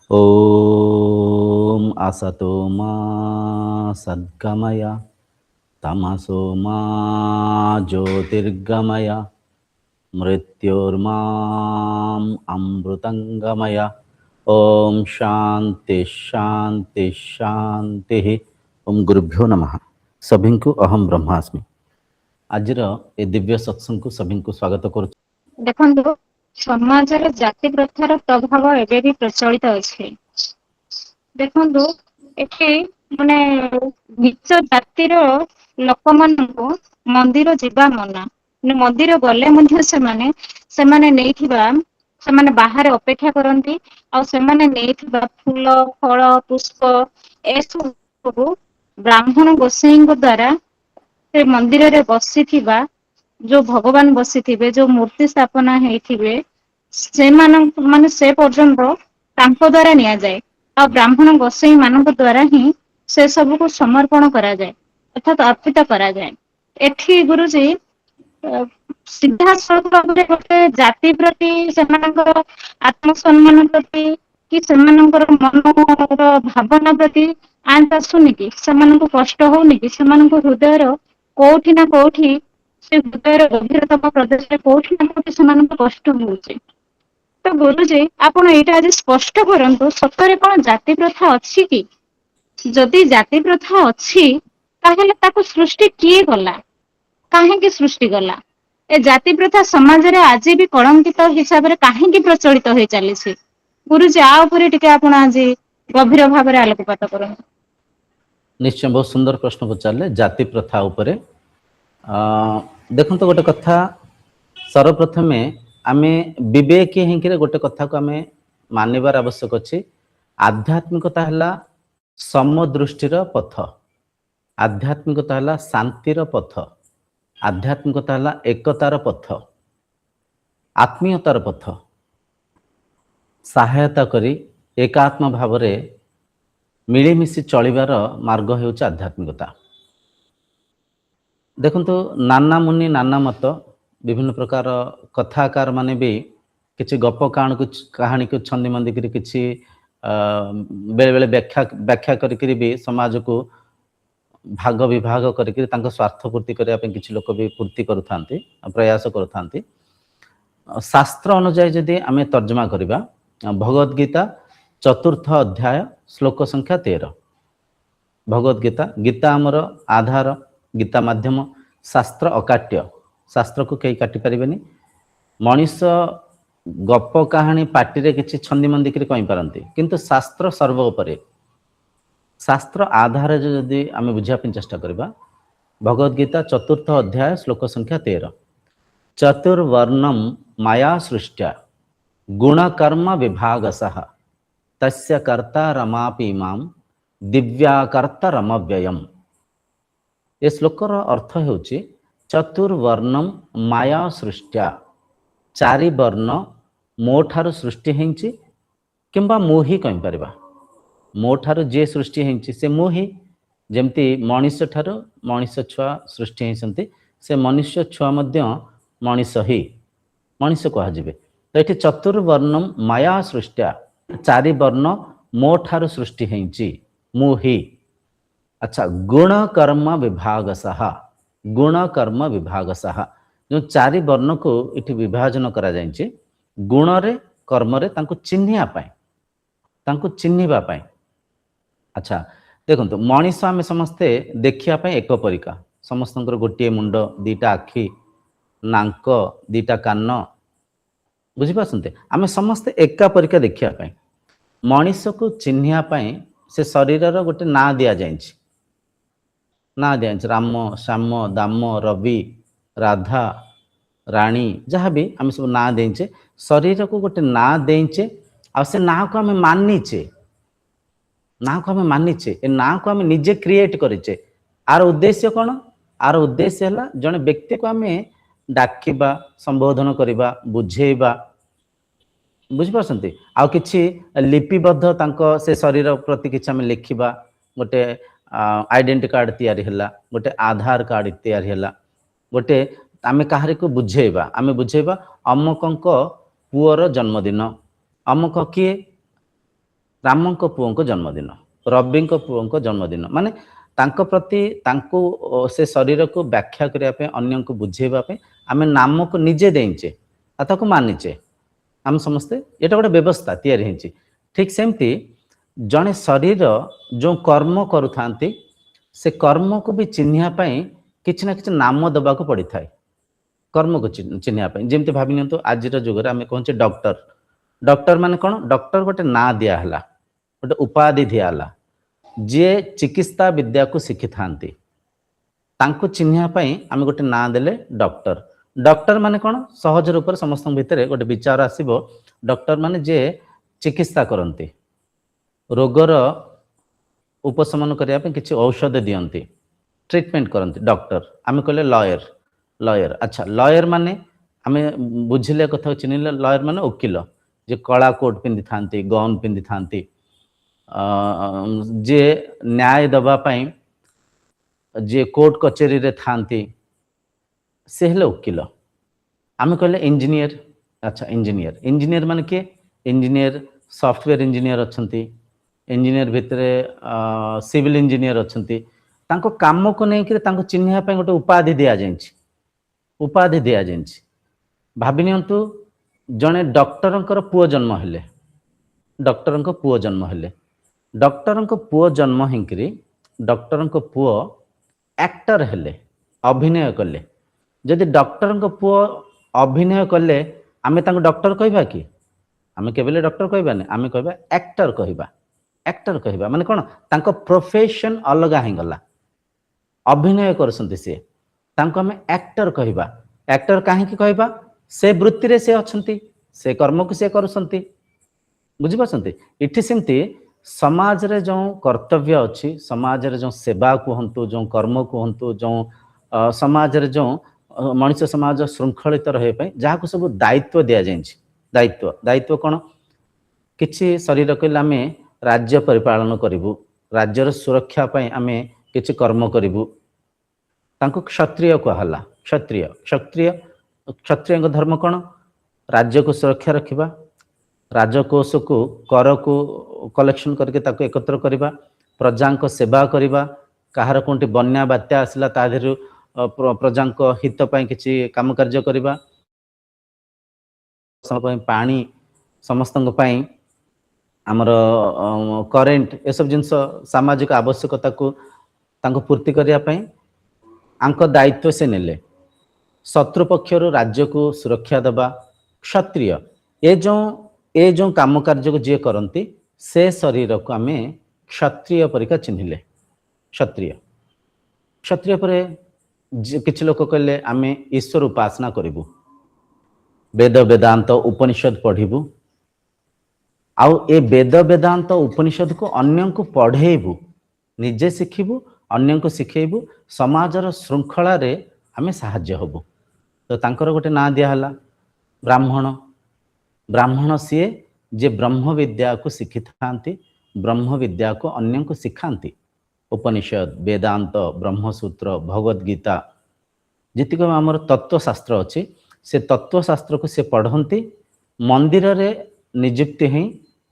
ओम असतो मा सद्गमय तमसो मा ज्योतिर्गमय मृत्योर्माम अमृतंगमय। ओम शांति शांति शांति। ओम गुरुभ्यो नमः। सभी को अहम ब्रह्मास्मि। आज ए दिव्य सत्संग को सभी को स्वागत करुछु। देखो समाज रे जाति प्रथार प्रभाव एबे भी प्रचलित अछि। देखो एठी माने निच जातिर लोक माननको मंदिर जिबा मना, मंदिर गले मध्य सेमाने नेइथिबा सेमाने बाहर अपेक्षा करती और सेमाने नेइथिबा फूल फल पुष्प ए सब ब्राह्मण गोसाई द्वारा से मंदिर रे बसिथिबा जो भगवान बसिथिबे जो मूर्ति स्थापना हेइथिबे सेमानक माने से पर्यंत तांको द्वारा निया जाए और ब्राह्मण गोसाई मानक द्वारा ही से सब को समर्पण करा जाए अर्थात अर्पित करा जाए। एठी गुरुजी सीधा सड़क भाବରେ ଗୋଟେ ଜାତି ପ୍ରତି ସେମାନଙ୍କର ଆତ୍ମସମ୍ମାନ ପ୍ରତି କି ସେମାନଙ୍କର ମନର ଭାବନା ପ୍ରତି ଆଞ୍ଚ ଆସୁନି କି, ସେମାନଙ୍କୁ କଷ୍ଟ ହଉନି କି, ସେମାନଙ୍କ ହୃଦୟର କୋଉଠି ନା କୋଉଠି ସେ ହୃଦୟର ଗଭୀରତମ ପ୍ରଦେଶରେ କୋଉଠି ନା କୋଉଠି ସେମାନଙ୍କୁ କଷ୍ଟ ହଉଛି। ତ ଗୁରୁଜୀ ଆପଣ ଏଇଟା ଆଜି ସ୍ପଷ୍ଟ କରନ୍ତୁ, ସତରେ କଣ ଜାତି ପ୍ରଥା ଅଛି କି? ଯଦି ଜାତି ପ୍ରଥା ଅଛି ତାହେଲେ ତାକୁ ସୃଷ୍ଟି କିଏ କଲା, କାହିଁକି ସୃଷ୍ଟି କଲା? ଏ ଜାତି ପ୍ରଥା ସମାଜରେ ଆଜି ବି କଳଙ୍କିତ ହିସାବରେ କାହିଁକି ପ୍ରଚଳିତ ହେଇ ଚାଲିଛି? ଗୁରୁଜୀ ଆ ଉପରେ ଟିକେ ଆପଣ ଆଜି ଗଭୀର ଭାବରେ ଆଲୋକପାତ କରନ୍ତୁ। निश्चय बहुत सुंदर प्रश्न पचारे जाति प्रथा उपरे। देखो गोटे कथा सर्वप्रथमे आमे विवेकी हिंकरे गोटे कथा को आमे मानिबार आवश्यक अछि। आध्यात्मिकता हला समदृष्टिर पथ, आध्यात्मिकता हला शांतिर पथ, आध्यात्मिकता हला एकतार पथ, आत्मीयतार पथ। सहायता करी एकात्म भावरे मिलीमिशि चलिबार मार्ग हेउच आध्यात्मिकता। देखंतु नाना मुनि नाना मत, विभिन्न प्रकार कथाकार माने भी किछि गप कहानी को छंदी मंदी करी किछि बेले बेले व्याख्या करी भी समाज को भाग विभाग करी तांको स्वार्थ पूर्ति करबा पे किछि लोक भी पूर्ति करूथांती, प्रयास करूथांती। शास्त्र अनुसार जदि आमे तर्जमा करिबा भगवद गीता चतुर्थ अध्याय श्लोक संख्या 13। भगवद गीता, गीता आमर आधार, गीता माध्यम, शास्त्र अकाट्य, शास्त्र को कई काटि पारिबेनी। मनीष गप कहानी पार्टी रे किछि छंदी मंदी करी कहि पारंती, किंतु शास्त्र सर्वोपरि। शास्त्र आधार जदि आमे बुझिया पे चेष्टा करिबा भगवद गीता चतुर्थ अध्याय श्लोक संख्या 13। चतुर्वर्णम माया सृष्ट्या गुणकर्म विभागसः तस्य कर्ता रमापि माम दिव्याकर्ता रमव्ययम। ए श्लोकर अर्थ हेउची चतुर्वर्णम माया सृष्ट्या, चारि वर्ण मो ठारू सृष्टि हेंची किंबा मो ही कहि परिबा। मो ठारू जे सृष्टि हेंची से मो ही, जेमती मनुष्य ठारू मनुष्य छुआ सृष्टि हेसंती से मनुष्य छुआ मध्य मनुष्य ही मनुष्य कहा जिवे। तो एठी चतुर्वर्णम माया सृष्ट्या, चारि वर्ण मो ठारू सृष्टि हेंची मो ही। अच्छा, गुण कर्म विभागसः, गुण कर्म विभागसः जो चारि वर्ण को इठी विभाजन करा जायछि गुण रे कर्म रे तांको चिन्हिया पाए, तांको चिन्हिबा पाए। अच्छा देखंतु मनीष आमे समस्ते देखिया पाए एक परिका, समस्तंकर गोटिए मुंड, दीटा आखि, नाक, दीटा कान, बुझी पासंते आमे समस्ते एका परिका देखिया पाए। मनीष को चिन्हिया पाए से शरीर गोटे ना दिया जायछि, ना दिया राम, श्याम, दाम, रवि, राधा, रानी, जहाँ भी आम सब ना देचे, शरीर को गोटे ना देचे, आ से ना को आम मानिचे, ना को आम मानिचे, ए ना को आम निजे क्रिएट करेचे। आर उद्देश्य कौन? आर उद्देश्य है जड़े व्यक्ति को आम डाकिबा, संबोधन करवा, बुझेबा, बुझिपारछंती। आ किछि लिपिबद्ध तांको से शरीर प्रति किछि आम लिखिबा, गोटे आइडेंटिटी कार्ड तैयारी हैला, गोटे आधार कार्ड तैयारी हैला, गोटे आमे काहारे को बुझेबा, आमे बुझेबा अमुकंक पुअर जन्मदिन, अमुक किए ରାମଙ୍କ ପୁଅଙ୍କ ଜନ୍ମଦିନ, ରବିଙ୍କ ପୁଅଙ୍କ ଜନ୍ମଦିନ, ମାନେ ତାଙ୍କ ପ୍ରତି ତାଙ୍କୁ ସେ ଶରୀରକୁ ବ୍ୟାଖ୍ୟା କରିବା ପାଇଁ, ଅନ୍ୟଙ୍କୁ ବୁଝେଇବା ପାଇଁ ଆମେ ନାମକୁ ନିଜେ ଦେଇଛେ ଆଉ ତାକୁ ମାନିଛେ। ଆମେ ସମସ୍ତେ ଏଇଟା ଗୋଟେ ବ୍ୟବସ୍ଥା ତିଆରି ହେଇଛି। ଠିକ୍ ସେମିତି ଜଣେ ଶରୀର ଯେଉଁ କର୍ମ କରୁଥାନ୍ତି ସେ କର୍ମକୁ ବି ଚିହ୍ନିବା ପାଇଁ କିଛି ନା କିଛି ନାମ ଦେବାକୁ ପଡ଼ିଥାଏ। କର୍ମକୁ ଚିହ୍ନିବା ପାଇଁ ଯେମିତି ଭାବି ନିଅନ୍ତୁ ଆଜିର ଯୁଗରେ ଆମେ କହୁଛେ ଡକ୍ଟର। ଡକ୍ଟର ମାନେ କ'ଣ? ଡକ୍ଟର ଗୋଟେ ନାଁ ଦିଆହେଲା, ଗୋଟେ ଉପାଧି ଦିଆହେଲା। ଯିଏ ଚିକିତ୍ସା ବିଦ୍ୟାକୁ ଶିଖିଥାନ୍ତି ତାଙ୍କୁ ଚିହ୍ନିବା ପାଇଁ ଆମେ ଗୋଟେ ନାଁ ଦେଲେ ଡକ୍ଟର। ଡକ୍ଟର ମାନେ କ'ଣ? ସହଜ ରୂପରେ ସମସ୍ତଙ୍କ ଭିତରେ ଗୋଟେ ବିଚାର ଆସିବ, ଡକ୍ଟର ମାନେ ଯିଏ ଚିକିତ୍ସା କରନ୍ତି, ରୋଗର ଉପଶମନ କରିବା ପାଇଁ କିଛି ଔଷଧ ଦିଅନ୍ତି, ଟ୍ରିଟମେଣ୍ଟ କରନ୍ତି, ଡକ୍ଟର। ଆମେ କହିଲେ ଲୟର। ଲୟର, ଆଚ୍ଛା ଲୟର ମାନେ ଆମେ ବୁଝିଲେ କଥା ଚିହ୍ନିଲେ, ଲୟର ମାନେ ଓକିଲ, ଯେ କଳା କୋଟ୍ ପିନ୍ଧିଥାନ୍ତି, ଗନ୍ ପିନ୍ଧିଥାନ୍ତି, ଯିଏ ନ୍ୟାୟ ଦେବା ପାଇଁ ଯିଏ କୋର୍ଟ କଚେରୀରେ ଥାନ୍ତି ସେ ହେଲେ ଓକିଲ। ଆମେ କହିଲେ ଇଞ୍ଜିନିୟର, ଆଚ୍ଛା ଇଞ୍ଜିନିୟର। ଇଞ୍ଜିନିୟର ମାନେ କିଏ? ଇଞ୍ଜିନିୟର ସଫ୍ଟୱେୟାର ଇଞ୍ଜିନିୟର ଅଛନ୍ତି, ଇଞ୍ଜିନିୟର ଭିତରେ ସିଭିଲ ଇଞ୍ଜିନିୟର ଅଛନ୍ତି। ତାଙ୍କ କାମକୁ ନେଇକରି ତାଙ୍କୁ ଚିହ୍ନିବା ପାଇଁ ଗୋଟେ ଉପାଧି ଦିଆଯାଇଛି, ଉପାଧି ଦିଆଯାଇଛି। ଭାବି ନିଅନ୍ତୁ ଜଣେ ଡକ୍ଟରଙ୍କର ପୁଅ ଜନ୍ମ ହେଲେ, ଡକ୍ଟରଙ୍କ ପୁଅ ଜନ୍ମ ହେଲେ, ଡକ୍ଟରଙ୍କ ପୁଅ ଜନ୍ମ ହେଇକରି ଡକ୍ଟରଙ୍କ ପୁଅ ଆକ୍ଟର ହେଲେ, ଅଭିନୟ କଲେ। ଯଦି ଡକ୍ଟରଙ୍କ ପୁଅ ଅଭିନୟ କଲେ ଆମେ ତାଙ୍କୁ ଡକ୍ଟର କହିବା କି? ଆମେ କେବେ ଡକ୍ଟର କହିବାନି, ଆମେ କହିବା ଆକ୍ଟର କହିବା। ଆକ୍ଟର କହିବା ମାନେ କ'ଣ? ତାଙ୍କ ପ୍ରୋଫେସନ ଅଲଗା ହେଇଗଲା, ଅଭିନୟ କରୁଛନ୍ତି ସିଏ, ତାଙ୍କୁ ଆମେ ଆକ୍ଟର କହିବା। ଆକ୍ଟର କାହିଁକି କହିବା? ସେ ବୃତ୍ତିରେ ସେ ଅଛନ୍ତି, ସେ କର୍ମକୁ ସେ କରୁଛନ୍ତି। ବୁଝିପାରୁଛନ୍ତି? ଏଠି ସେମିତି ସମାଜରେ ଯେଉଁ କର୍ତ୍ତବ୍ୟ ଅଛି, ସମାଜରେ ଯେଉଁ ସେବା କୁହନ୍ତୁ, ଯେଉଁ କର୍ମ କୁହନ୍ତୁ, ଯେଉଁ ସମାଜରେ ଯେଉଁ ମଣିଷ ସମାଜ ଶୃଙ୍ଖଳିତ ରହିବା ପାଇଁ ଯାହାକୁ ସବୁ ଦାୟିତ୍ୱ ଦିଆଯାଇଛି, ଦାୟିତ୍ୱ କ'ଣ? କିଛି ଶରୀର କହିଲେ ଆମେ ରାଜ୍ୟ ପରିପାଳନ କରିବୁ, ରାଜ୍ୟର ସୁରକ୍ଷା ପାଇଁ ଆମେ କିଛି କର୍ମ କରିବୁ, ତାଙ୍କୁ କ୍ଷତ୍ରିୟ କୁହାହେଲା। କ୍ଷତ୍ରିୟଙ୍କ ଧର୍ମ କ'ଣ? ରାଜ୍ୟକୁ ସୁରକ୍ଷା ରଖିବା, ରାଜକୋଷକୁ କରକୁ କଲେକ୍ସନ କରିକି ତାକୁ ଏକତ୍ର କରିବା, ପ୍ରଜାଙ୍କ ସେବା କରିବା, କାହାର କେଉଁଠି ବନ୍ୟା ବାତ୍ୟା ଆସିଲା ତା ଦେହରୁ ପ୍ରଜାଙ୍କ ହିତ ପାଇଁ କିଛି କାମ କାର୍ଯ୍ୟ କରିବା, ପାଣି ସମସ୍ତଙ୍କ ପାଇଁ ଆମର କରେଣ୍ଟ, ଏସବୁ ଜିନିଷ ସାମାଜିକ ଆବଶ୍ୟକତାକୁ ତାଙ୍କୁ ପୂର୍ତ୍ତି କରିବା ପାଇଁ ଆଙ୍କ ଦାୟିତ୍ୱ ସେ ନେଲେ। ଶତ୍ରୁ ପକ୍ଷରୁ ରାଜ୍ୟକୁ ସୁରକ୍ଷା ଦେବା କ୍ଷତ୍ରିୟ। ଏ ଯେଉଁ କାମ କାର୍ଯ୍ୟକୁ ଯିଏ କରନ୍ତି ସେ ଶରୀରକୁ ଆମେ କ୍ଷତ୍ରିୟ ପରିକା ଚିହ୍ନିଲେ, କ୍ଷତ୍ରିୟ ପରେ କିଛି ଲୋକ କହିଲେ ଆମେ ଈଶ୍ୱର ଉପାସନା କରିବୁ, ବେଦ ବେଦାନ୍ତ ଉପନିଷଦ ପଢ଼ିବୁ, ଆଉ ଏ ବେଦ ବେଦାନ୍ତ ଉପନିଷଦକୁ ଅନ୍ୟଙ୍କୁ ପଢ଼େଇବୁ, ନିଜେ ଶିଖିବୁ, ଅନ୍ୟଙ୍କୁ ଶିଖେଇବୁ, ସମାଜର ଶୃଙ୍ଖଳାରେ ଆମେ ସାହାଯ୍ୟ ହେବୁ। ତ ତାଙ୍କର ଗୋଟେ ନାଁ ଦିଆହେଲା ବ୍ରାହ୍ମଣ। ବ୍ରାହ୍ମଣ ସିଏ ଯେ ବ୍ରହ୍ମ ବିଦ୍ୟାକୁ ଶିଖିଥାନ୍ତି, ବ୍ରହ୍ମ ବିଦ୍ୟାକୁ ଅନ୍ୟଙ୍କୁ ଶିଖାନ୍ତି। ଉପନିଷଦ, ବେଦାନ୍ତ, ବ୍ରହ୍ମସୂତ୍ର, ଭଗବତ ଗୀତା, ଯେତିକ ଆମର ତତ୍ତ୍ୱଶାସ୍ତ୍ର ଅଛି ସେ ତତ୍ତ୍ୱଶାସ୍ତ୍ରକୁ ସେ ପଢ଼ନ୍ତି। ମନ୍ଦିରରେ ନିଯୁକ୍ତି ହିଁ,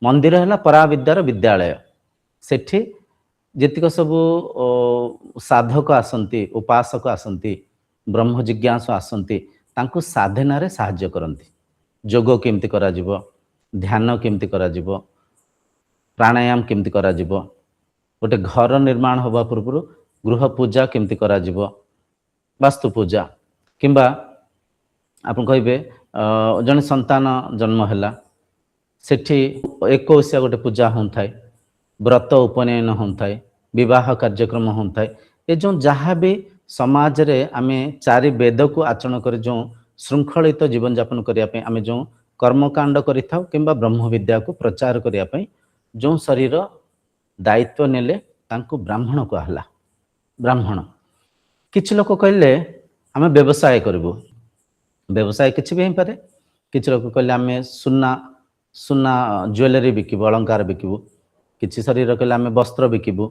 ମନ୍ଦିର ହେଲା ପରାବିଦ୍ୟାର ବିଦ୍ୟାଳୟ। ସେଠି ଯେତିକ ସବୁ ସାଧକ ଆସନ୍ତି, ଉପାସକ ଆସନ୍ତି, ବ୍ରହ୍ମ ଜିଜ୍ଞାସୁ ଆସନ୍ତି, ତାଙ୍କୁ ସାଧନାରେ ସାହାଯ୍ୟ କରନ୍ତି। ଯୋଗ କେମିତି କରାଯିବ, ଧ୍ୟାନ କେମିତି କରାଯିବ, ପ୍ରାଣାୟାମ କେମିତି କରାଯିବ, ଗୋଟେ ଘର ନିର୍ମାଣ ହେବା ପୂର୍ବରୁ ଗୃହ ପୂଜା କେମିତି କରାଯିବ, ବାସ୍ତୁ ପୂଜା, କିମ୍ବା ଆପଣ କହିବେ ଜଣେ ସନ୍ତାନ ଜନ୍ମ ହେଲା ସେଠି 21 ଗୋଟେ ପୂଜା ହେଉଥାଏ, ବ୍ରତ ଉପନୟନ ହେଉଥାଏ, ବିବାହ କାର୍ଯ୍ୟକ୍ରମ ହେଉଥାଏ। ଏ ଯେଉଁ ଯାହା ବି ସମାଜରେ ଆମେ 4 ବେଦକୁ ଆଚରଣ କରି ଯେଉଁ ଶୃଙ୍ଖଳିତ ଜୀବନଯାପନ କରିବା ପାଇଁ ଆମେ ଯେଉଁ କର୍ମକାଣ୍ଡ କରିଥାଉ, କିମ୍ବା ବ୍ରହ୍ମ ବିଦ୍ୟାକୁ ପ୍ରଚାର କରିବା ପାଇଁ ଯେଉଁ ଶରୀର ଦାୟିତ୍ୱ ନେଲେ ତାଙ୍କୁ ବ୍ରାହ୍ମଣ କୁହାହେଲା। ବ୍ରାହ୍ମଣ। କିଛି ଲୋକ କହିଲେ ଆମେ ବ୍ୟବସାୟ କରିବୁ, ବ୍ୟବସାୟ କିଛି ବି ହେଇପାରେ। କିଛି ଲୋକ କହିଲେ ଆମେ ସୁନା ଜୁଏଲାରୀ ବିକିବୁ, ଅଳଙ୍କାର ବିକିବୁ। କିଛି ଶରୀର କହିଲେ ଆମେ ବସ୍ତ୍ର ବିକିବୁ,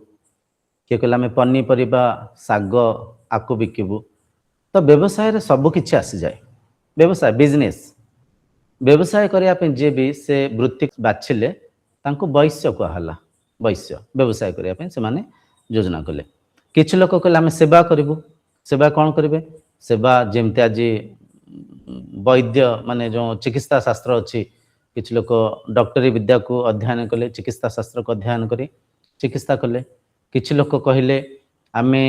କିଏ କହିଲେ ଆମେ ପନିପରିବା, ଶାଗ ଆକୁ ବିକିବୁ। ତ ବ୍ୟବସାୟରେ ସବୁ କିଛି ଆସିଯାଏ। ବ୍ୟବସାୟ, ବିଜନେସ୍, ବ୍ୟବସାୟ କରିବା ପାଇଁ ଯିଏ ବି ସେ ବୃତ୍ତି ବାଛିଲେ तांको वैश्य कहला वैश्य व्यवसाय करिया पे सेमाने योजना कले किछ लोक कहले आमे सेवा करिवु सेवा कौन करेंगे सेवा जमती आज वैद्य माने जो चिकित्सा शास्त्र अच्छी किछ लोक डॉक्टरी विद्या को अध्ययन कले चिकित्सा शास्त्र को अध्ययन करी चिकित्सा कले किछ लोक कहले आमे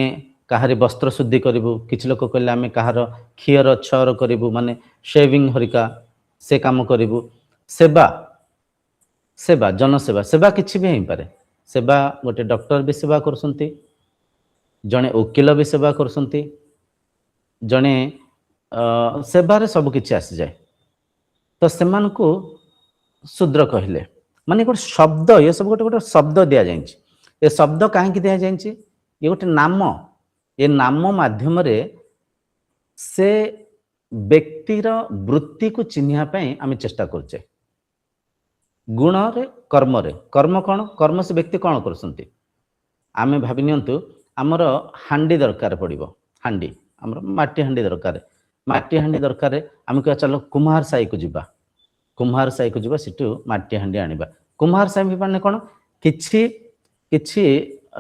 कहारी वस्त्र शुद्धि करिवु किछ लोक कहले आमे कहार खियर छर करिवु माने शेविंग हरिका से काम करिवु सेवा सेवा जनसेवा सेवा किछि भी हेई पारे सेवा गोटे डॉक्टर भी सेवा करसंती जने वकील भी सेवा करसंती जने सेवार सब किछि आसी जाए तो सेमान को शूद्र कहले माने गोटे शब्द ये सब गोटे गोटे शब्द दिया जाए ये शब्द कहीं दिया जाए ये गोटे नाम ये नाम माध्यम रे से व्यक्तिर वृत्ति को चिन्हिया आम चेष्टा करछे गुण रे कर्म कौन कर्म से व्यक्ति कौन करसंती आमे भाबि नियंतु आमर हांडी दरकार पड़िबो हांडी आमर माटी हांडी दरकार आम कह चलो कुम्हार साई को जीवा कुम्हार साई को जीवा सिटू माटी हांडी आनिबा कुम्हार साई माने कोन किछि किछि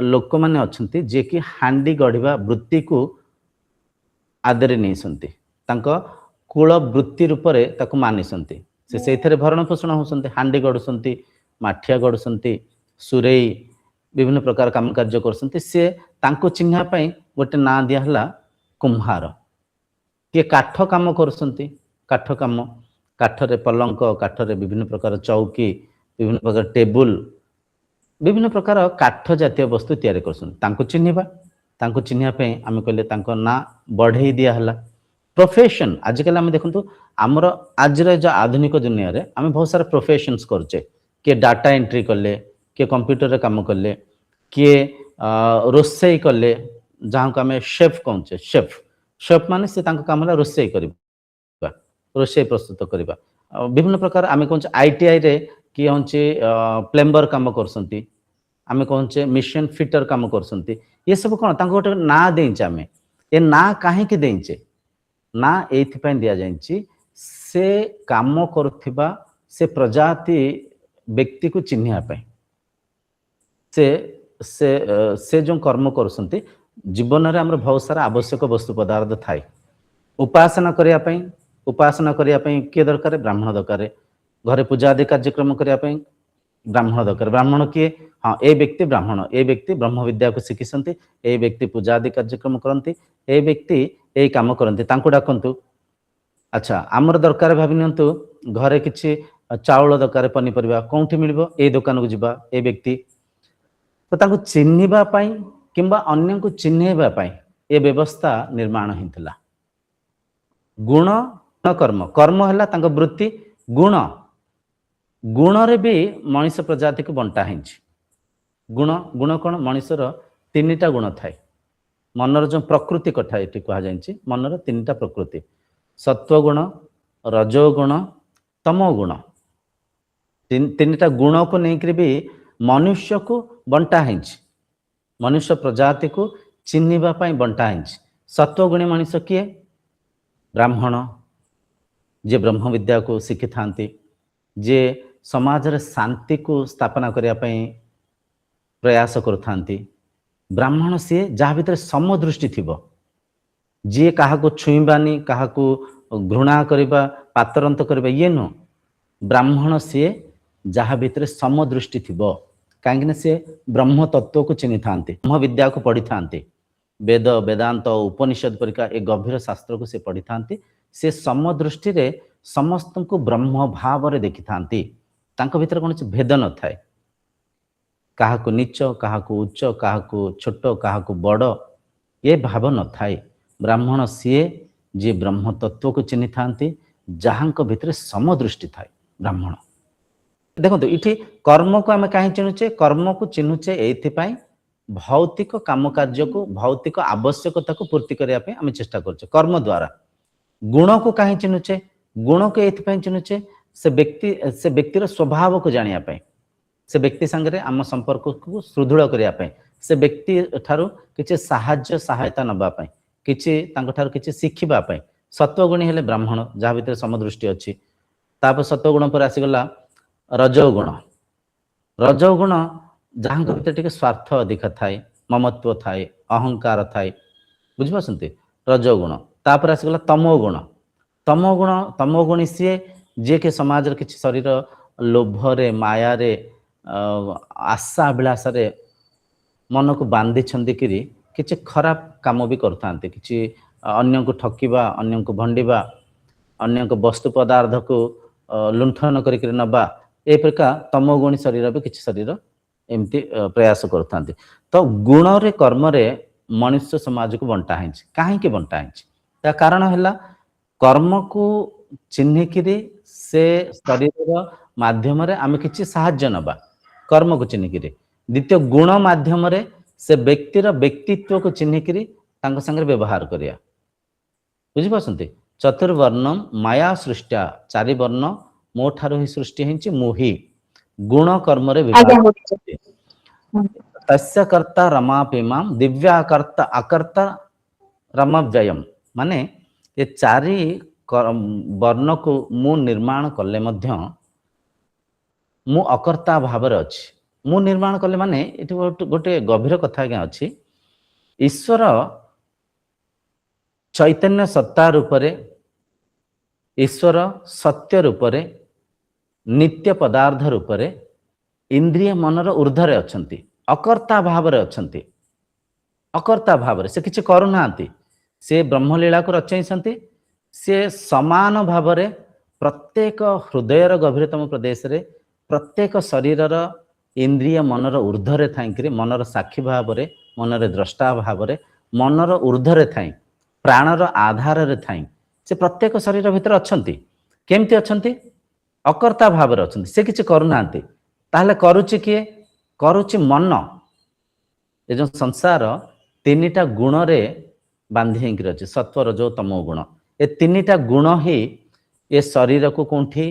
लोक माने अछंती जे कि हांडी गढ़िबा वृत्ति को आदरे नै संती तांको कुल वृत्ति रूप रे ताको मानिसंती से सेथरे भरण पोषण होसंती हांडी गढ़ुसंती माठिया गढ़ुसंती सुरेई विभिन्न प्रकार काम कार्य करसंती से तांको चिन्हा पई गोटे ना दिया हला कुम्हार के काठ काम करसंती काठ काम काठरे पलंक काठरे विभिन्न प्रकार चौकी विभिन्न प्रकार टेबुल विभिन्न प्रकार काठ जातीय वस्तु तैयारी करसंती तांको चिन्हिबा तांको चिन्हिया पई आमे कहले तांको ना बढ़ेई दिया हला प्रोफेशन आजकल आम देखु आमर आज जो आधुनिक दुनिया रे आम बहुत सारा प्रोफेशन्स करचे किए डाटा एंट्री कले किए कंप्यूटर रे काम कले किए रोसई कले जहाँ को आम शेफ कहचे शेफ शेफ माने से काम रोसई करबा रोसई प्रस्तुत करबा विभिन्न प्रकार आम कहचे आईटीआई रे किए होचे प्लम्बर काम करसंती आम कहचे मिशन फिटर काम करसंती ये सब कौन गोटे ना देचे आम ये ना कहीं देचे ना एथि दिया जाए से काम करुथिबा से प्रजाति व्यक्ति को चिन्हिया पाए से से से जो कर्म करसंती जीवन रे हमर बहुत सारा आवश्यक वस्तु पदार्थ थाए उपासना करिया पई के दरकार ब्राह्मण दरकार घरे पूजा आदि कार्यक्रम करिया पई ब्राह्मण दरकार ब्राह्मण किए हाँ ए व्यक्ति ब्राह्मण ए व्यक्ति ब्रह्म विद्या को शिखिसंती ए व्यक्ति पूजा आदि कार्यक्रम करंती ए व्यक्ति ए काम करंती तांको डाकंतु अच्छा आमर दरकार भाबि नियंतु घरे किछि चाउल दरकार पनीपरिबा कोठी मिलबो ए दुकान को जिबा ए व्यक्ति तो तांको चिन्हिबा पई किंबा अन्य को चिन्हेबा पई ए व्यवस्था निर्माण हितला गुण कर्म कर्म हला तांको वृत्ति गुण गुण रे भी मनुष्य प्रजाति को बंटा हिंच गुण गुण कौन मनुष्यर तीनटा गुण थाए मनर जो प्रकृति कथा ये कह जाए मनर तीनटा प्रकृति सत्वगुण रजोगुण तमोगुण तीनटा गुण को लेकर भी मनुष्य को बंटा हिंच मनुष्य प्रजाति को चिन्हिबा पई बंटा हिंच सत्वगुणी मनुष्य किए ब्राह्मण जे ब्रह्म विद्या को शिखि थांती जे समाज रे शांति को स्थापना करिया पई प्रयास करथांती ब्राह्मण सी जहाँ भीतर समदृष्टि थिबो जी कहा को छुईबानी कहा को घृणा करिबा पातरंत करिबा ये नो ब्राह्मण सी जहाँ भीतर समदृष्टि थिबो काहेकि से ब्रह्म तत्व को चिन्हि थांती ब्रह्म विद्या को पढ़ी थांती वेद वेदांत उपनिषद परिका एक गभीर शास्त्र को से पढ़ी थांती से समदृष्टि रे समस्त को ब्रह्म भाव रे देखि थांती तांको भीतर कोन भेद न थाए कहा को नीच कहा को उच्च कहा को छोट कहा को बड़ ये भाव न थाए ब्राह्मण सीए जे ब्रह्म तत्व को चिन्हि थांती जहाँ भीतर समदृष्टि थाए ब्राह्मण देखो इठी कर्म को आम कहीं चिन्हुचे कर्म को चिन्हुचे एथिपाई भौतिक काम कार्य को भौतिक आवश्यकता को पूर्ति करने आम चेष्टा करछे कर्म द्वारा गुण को कहीं चिन्हुचे गुण को एथिपाई चिन्हुचे से व्यक्तिर स्वभाव को जानिया पाई से व्यक्ति संगे आम संपर्क को सुदृढ़ करने से व्यक्ति ठारू किछि साहाय्य सहायता नबा पाई किछि तांको ठारू किछि शिखिबा पाई सत्वगुणी हेले ब्राह्मण जहाँ भीतर समदृष्टि अच्छी तापर सत्वगुण पर आसीगला रजोगुण रजोगुण जहाँ भितर स्वार्थ अधिक थाए, ममत्व थाए, अहंकार थाए, बुझिपारछन्ति रजोगुण। तापर आसीगला तमोगुण। तमोगुणी सी जे के समाज किसी शरीर लोभरे मायारे आशा अभिलाषा मन को बांधी कि किसी खराब काम भी करते, किसी अन्य को ठकिबा, अन्य को भंडिबा, अन्य को वस्तु पदार्थ को लुंठन करके नबा, ए प्रकार तमोगुणी शरीर भी किसी शरीर एमती प्रयास करते। तो गुण रे कर्म रे मनुष्य समाज को बंटा है। कहीं बंटा है कारण है कर्म को चिन्हिक से शरीर माध्यम आम कि साहाय्य नबा, कर्म को चिन्हिक। द्वितीय गुण माध्यम से व्यक्तिर व्यक्तित्व को चिन्हिक संगे व्यवहार करिया, बुझिपारछन्ति। चतुर्वर्णम माया सृष्टिया, चारि वर्ण मो ठारू ही सृष्टि है, मुही गुण कर्म रे विभाग। तस्य कर्ता रमापेमाम दिव्याकर्ता अकर्ता रमव्ययम, माने ये चारि वर्ण को मु निर्माण कले मध्य मु अकर्ता भाव अच्छी। मु निर्माण कले माने ये गोटे गभीर कथा क्या अच्छी। ईश्वर चैतन्य सत्ता रूपरे, ईश्वर सत्य रूपरे, नित्य पदार्थ रूपरे, इंद्रिय मनर ऊर्धरे अछंती, अकर्ता भाव अछंती। अकर्ता भाव से किसी करूना, से ब्रह्मलीला को रचयिसंती। से समान भाव प्रत्येक हृदयर गभीरतम प्रदेश रे, प्रत्येक शरीरर इंद्रिय मनर ऊर्धरे थाई, मनर साक्षी भाव, मनर द्रष्टा भाव, मनर ऊर्धरे थाई, प्राणर आधार रे थाई, से प्रत्येक शरीर भितर अछंती। केमती अछंती? अकर्ता भाव अछंती। से किसी करूना, ताहले करुछि किए? करुछि मन। ये जो संसार तीनिटा गुण रे बांधी होकर अच्छे, सत्व रजो तमो गुण। ये तीनिटा गुण ही ये शरीर को कौटी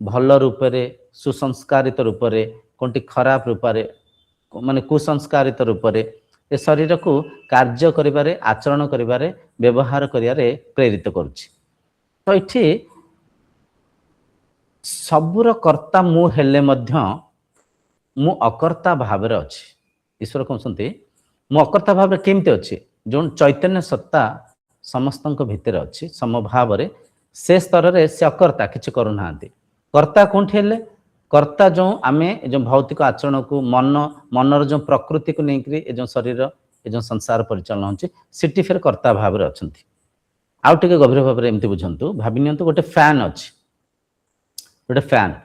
भल रूपरे, सुसंस्कारित रूपरे, कौटी खराब रूपरे, माने कुसंस्कारित रूपरे ये शरीर को कार्य करिबारे, आचरण करिबारे, व्यवहार करियारे प्रेरित करुछि। तो इठी सबुर कर्ता मु हेले मध्य मु अकर्ता भाव अच्छी। ईश्वर कहते मु अकर्ता भाव केमती अच्छी? जो चैतन्य सत्ता समस्त भितर अच्छी समभाव से स्तर रे से अकर्ता किसी करूना। कर्ता कौटी हेले? कर्ता जो आमे जो भौतिक आचरण को मन मनर जो प्रकृति को लेकर जो शरीर ये जो संसार परिचालन होची सिटी फिर कर्ता भाव अच्छा। आउ टे गभीर भाव एमती बुझंतु, भाभी नियंतु गोटे फैन अच्छी, गोटे फैन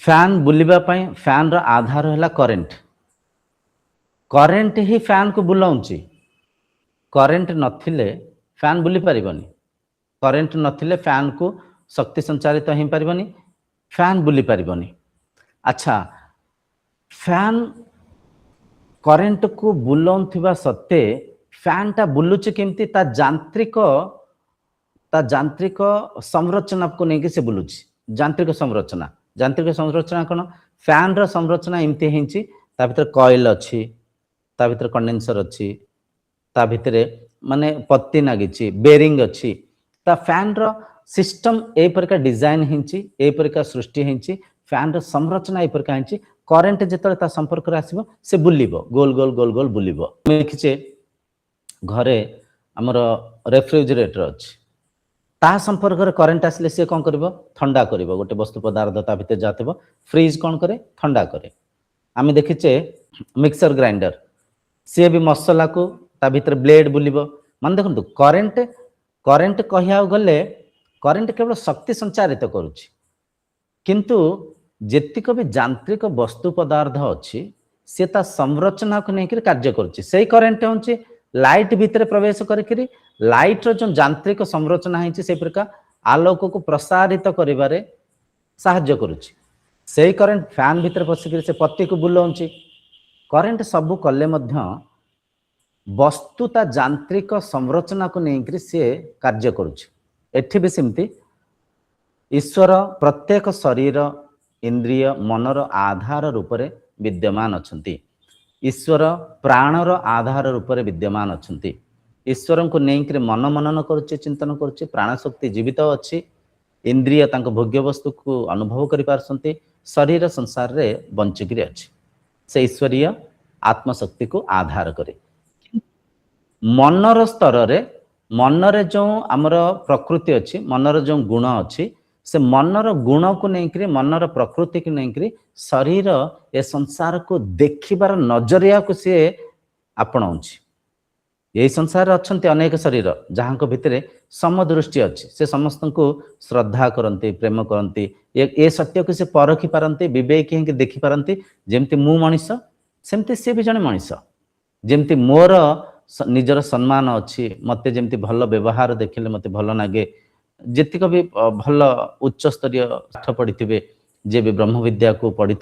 फैन बुलिबा पई फैन रो आधार है करेन्ट। करेन्ट ही फैन को बुलाऊँची। करेन्ट नथिले फैन बुली पारिबनी। करेन्ट नथिले फैन को शक्ति संचारित हो पारिबनी, फैन बुली पारिबनी। अच्छा, फैन करेन्ट को बुलाउथिबा सत्ते फैन टा बुलुची केमती? ता जांत्रिक संरचना को लेकिन से बुलुची। जांत्रिक संरचना कौन? फैन रो संरचना एमती है, ता भीतर कॉइल अच्छी, ता भीतर कंडेंसर अच्छी, ता भीतर माने पत्ती नागिची, बेरिंग अच्छी। ता फैन रो सिस्टम ए प्रकार डिजाइन हिंची, ए प्रकार सृष्टि हिंची, फैन रो संरचना ए प्रकार हिंची। करेन्ट जेतले ता संपर्क रे आसीबो से बुलिबो, गोल गोल गोल गोल बुलिबो। देखिचे घरे हमर रेफ्रिजरेटर अछि, ता संपर्क रे करेन्ट आसले से कोन करबो? ठंडा करबो। गोटे वस्तु पदार्थ ता भीतर जातबो, फ्रीज कोन करे? ठंडा करे। आमे देखिचे मिक्सर ग्राइंडर, से भी मसला को ता भीतर ब्लेड बुलिबो। मान देखंतु करेन्ट कहिया गले करेन्ट केवल शक्ति संचारित करूची, किंतु जेतिक भी यांत्रिक वस्तु पदार्थ अच्छी से ता संरचना को लेकर कार्य करुची। से करेन्ट होची लाइट भीतर प्रवेश करके लाइट रो जो यांत्रिक संरचना है से प्रकार आलोक को प्रसारित करिबारे साहाय्य करुची। से करेन्ट फैन भीतर पसिक से पत्ती को बुलाऊँची। करेन्ट सबू कले मध्य वस्तु ता यांत्रिक संरचना को लेकर से कार्य करुची। एठी भी सेमती ईश्वर प्रत्येक शरीर इंद्रिय मनर आधार रूपरे विद्यमान अछंती। ईश्वर प्राणर आधार रूपरे विद्यमान अछंती। ईश्वर को लेकर मन मनन करुचे, चिंतन करुचे, प्राण शक्ति जीवित अच्छी, इंद्रिय तांको भोग्य वस्तु को अनुभव करि पारसंती, शरीर संसार रे बंचिकी अच्छी से ईश्वरीय आत्मशक्ति को आधार करे मनर स्तर रे मनरे जो आमर प्रकृति अच्छी मनर जो गुण अच्छी से मनर गुण को लेकर मनर प्रकृति को लेकर शरीर ए संसार को देखिबार नजरिया को सी आपणाऊँच यही संसार अच्छे अनेक शरीर जहाँ भितर समदृष्टि अच्छी से समस्त को श्रद्धा करती प्रेम करती ए सत्य को से परखी पारती विवेक ही देखी पारती जमती मु मनीष सेमती सी भी जड़े मनीष जमती मोर निजर सम्मान अच्छी मत जमती भल व्यवहार देखिले मत भल लगे जेतिक भी भल उच्च स्तरीय पाठ पढ़ी जे भी ब्रह्म विद्या को पढ़ी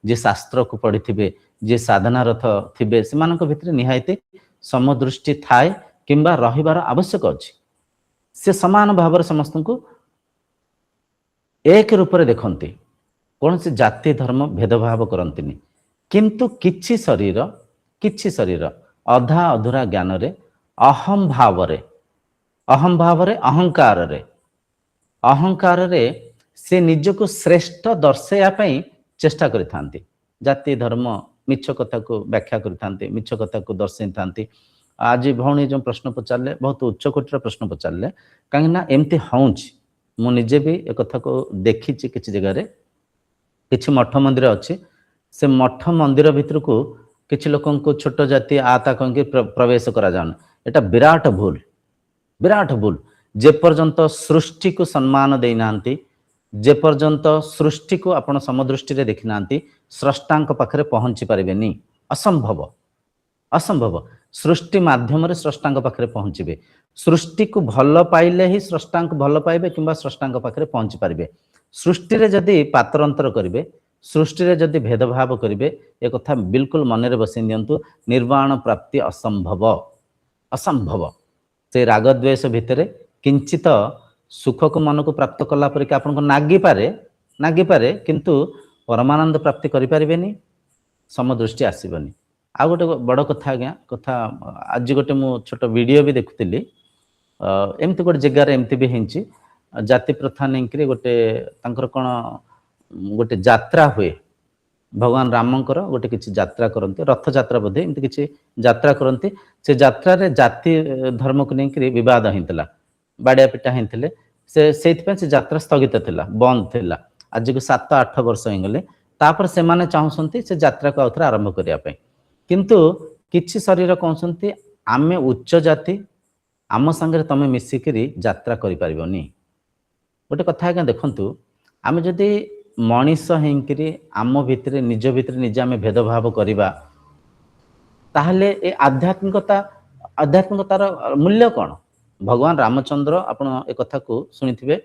जे शास्त्र को पढ़ी जे साधनारथ थे से भितर निहायती समदृष्टि थाए किंबा रहिबार आवश्यक अच्छी से समान भाव समस्त को एक रूप में देखते कौन से जाति धर्म भेदभाव करती किंतु किछि शरीर अधा अधूरा ज्ञान रे अहम भाव रे अहंकार रे से निजको श्रेष्ठ दर्शाइया चेष्टा करिथांती जाति धर्म मिछ कथा को व्याख्या करिथांती मिछ कथा को दर्शाई थांती आज भौणी जो प्रश्न पचारे बहुत उच्च कोटीर प्रश्न पचारे कहीं एमती हूँ मुझे भी एक कथा को देखी किसी जगह किसी मठ मंदिर अच्छी से मठ मंदिर भितर को किसी लोक छोट जाति आता कहीं प्रवेश करा जान एटा विराट भूल जे पर्यंत सृष्टि को सम्मान देना जे पर्यंत सृष्टि को आपण समदृष्टि रे देखि नांती स्रष्टांक पाखरे पहुंची पारिबेनी असंभव सृष्टि माध्यम रे स्रष्टांक पाखरे पहुंचीबे सृष्टि को भल पाइले ही स्रष्टांक भल पाइबे किंबा स्रष्टांक पाखरे पहुंची पारिबे सृष्टि रे जदि पातरंतर करिवे सृष्टि रे जदि भेदभाव करिवे ए कथा बिल्कुल मन रे बसै दियंतु निर्वाण प्राप्ति असंभव से राग द्वेष भितरे किंचित सुख को मन को प्राप्त कला परिका आपन को नागी पारे किंतु परमानंद प्राप्ति करि परिबेनी समदृष्टि आसीबनी आ गोटे बड़ कथा आज्ञा कथा आज गोटे मु छोट वीडियो भी देखुतिली एमती गोटे जगार एमती भी हिंची जाति प्रथा नेकरी गोटे तांकर कोन गोटे यात्रा हुए भगवान रामंकर गोटे किसी यात्रा करते रथ यात्रा बोधे एमती किसी यात्रा करते से यात्रा रे जाति धर्म को लेकर विवाद होता बाड़िया पिटा होते से यात्रा स्थगित थिला बंद थिला आज को 7-8 वर्ष हो गले तापर से माने चाहते से यात्रा को आउथरा आरंभ करिया पे किंतु किछि शरीर कहते आमे उच्च जाति आम संगे तमे मिसिकरी यात्रा करि परिबनी गोटे कथा आज्ञा देखंतु आमे जदि मनीष हेंकरी आम भितर निज भितर निजे आमे भेदभाव करिबा ताहले ए आध्यात्मिकतार मूल्य कौन भगवान रामचंद्र आपण ए कथा को सुनिथिबे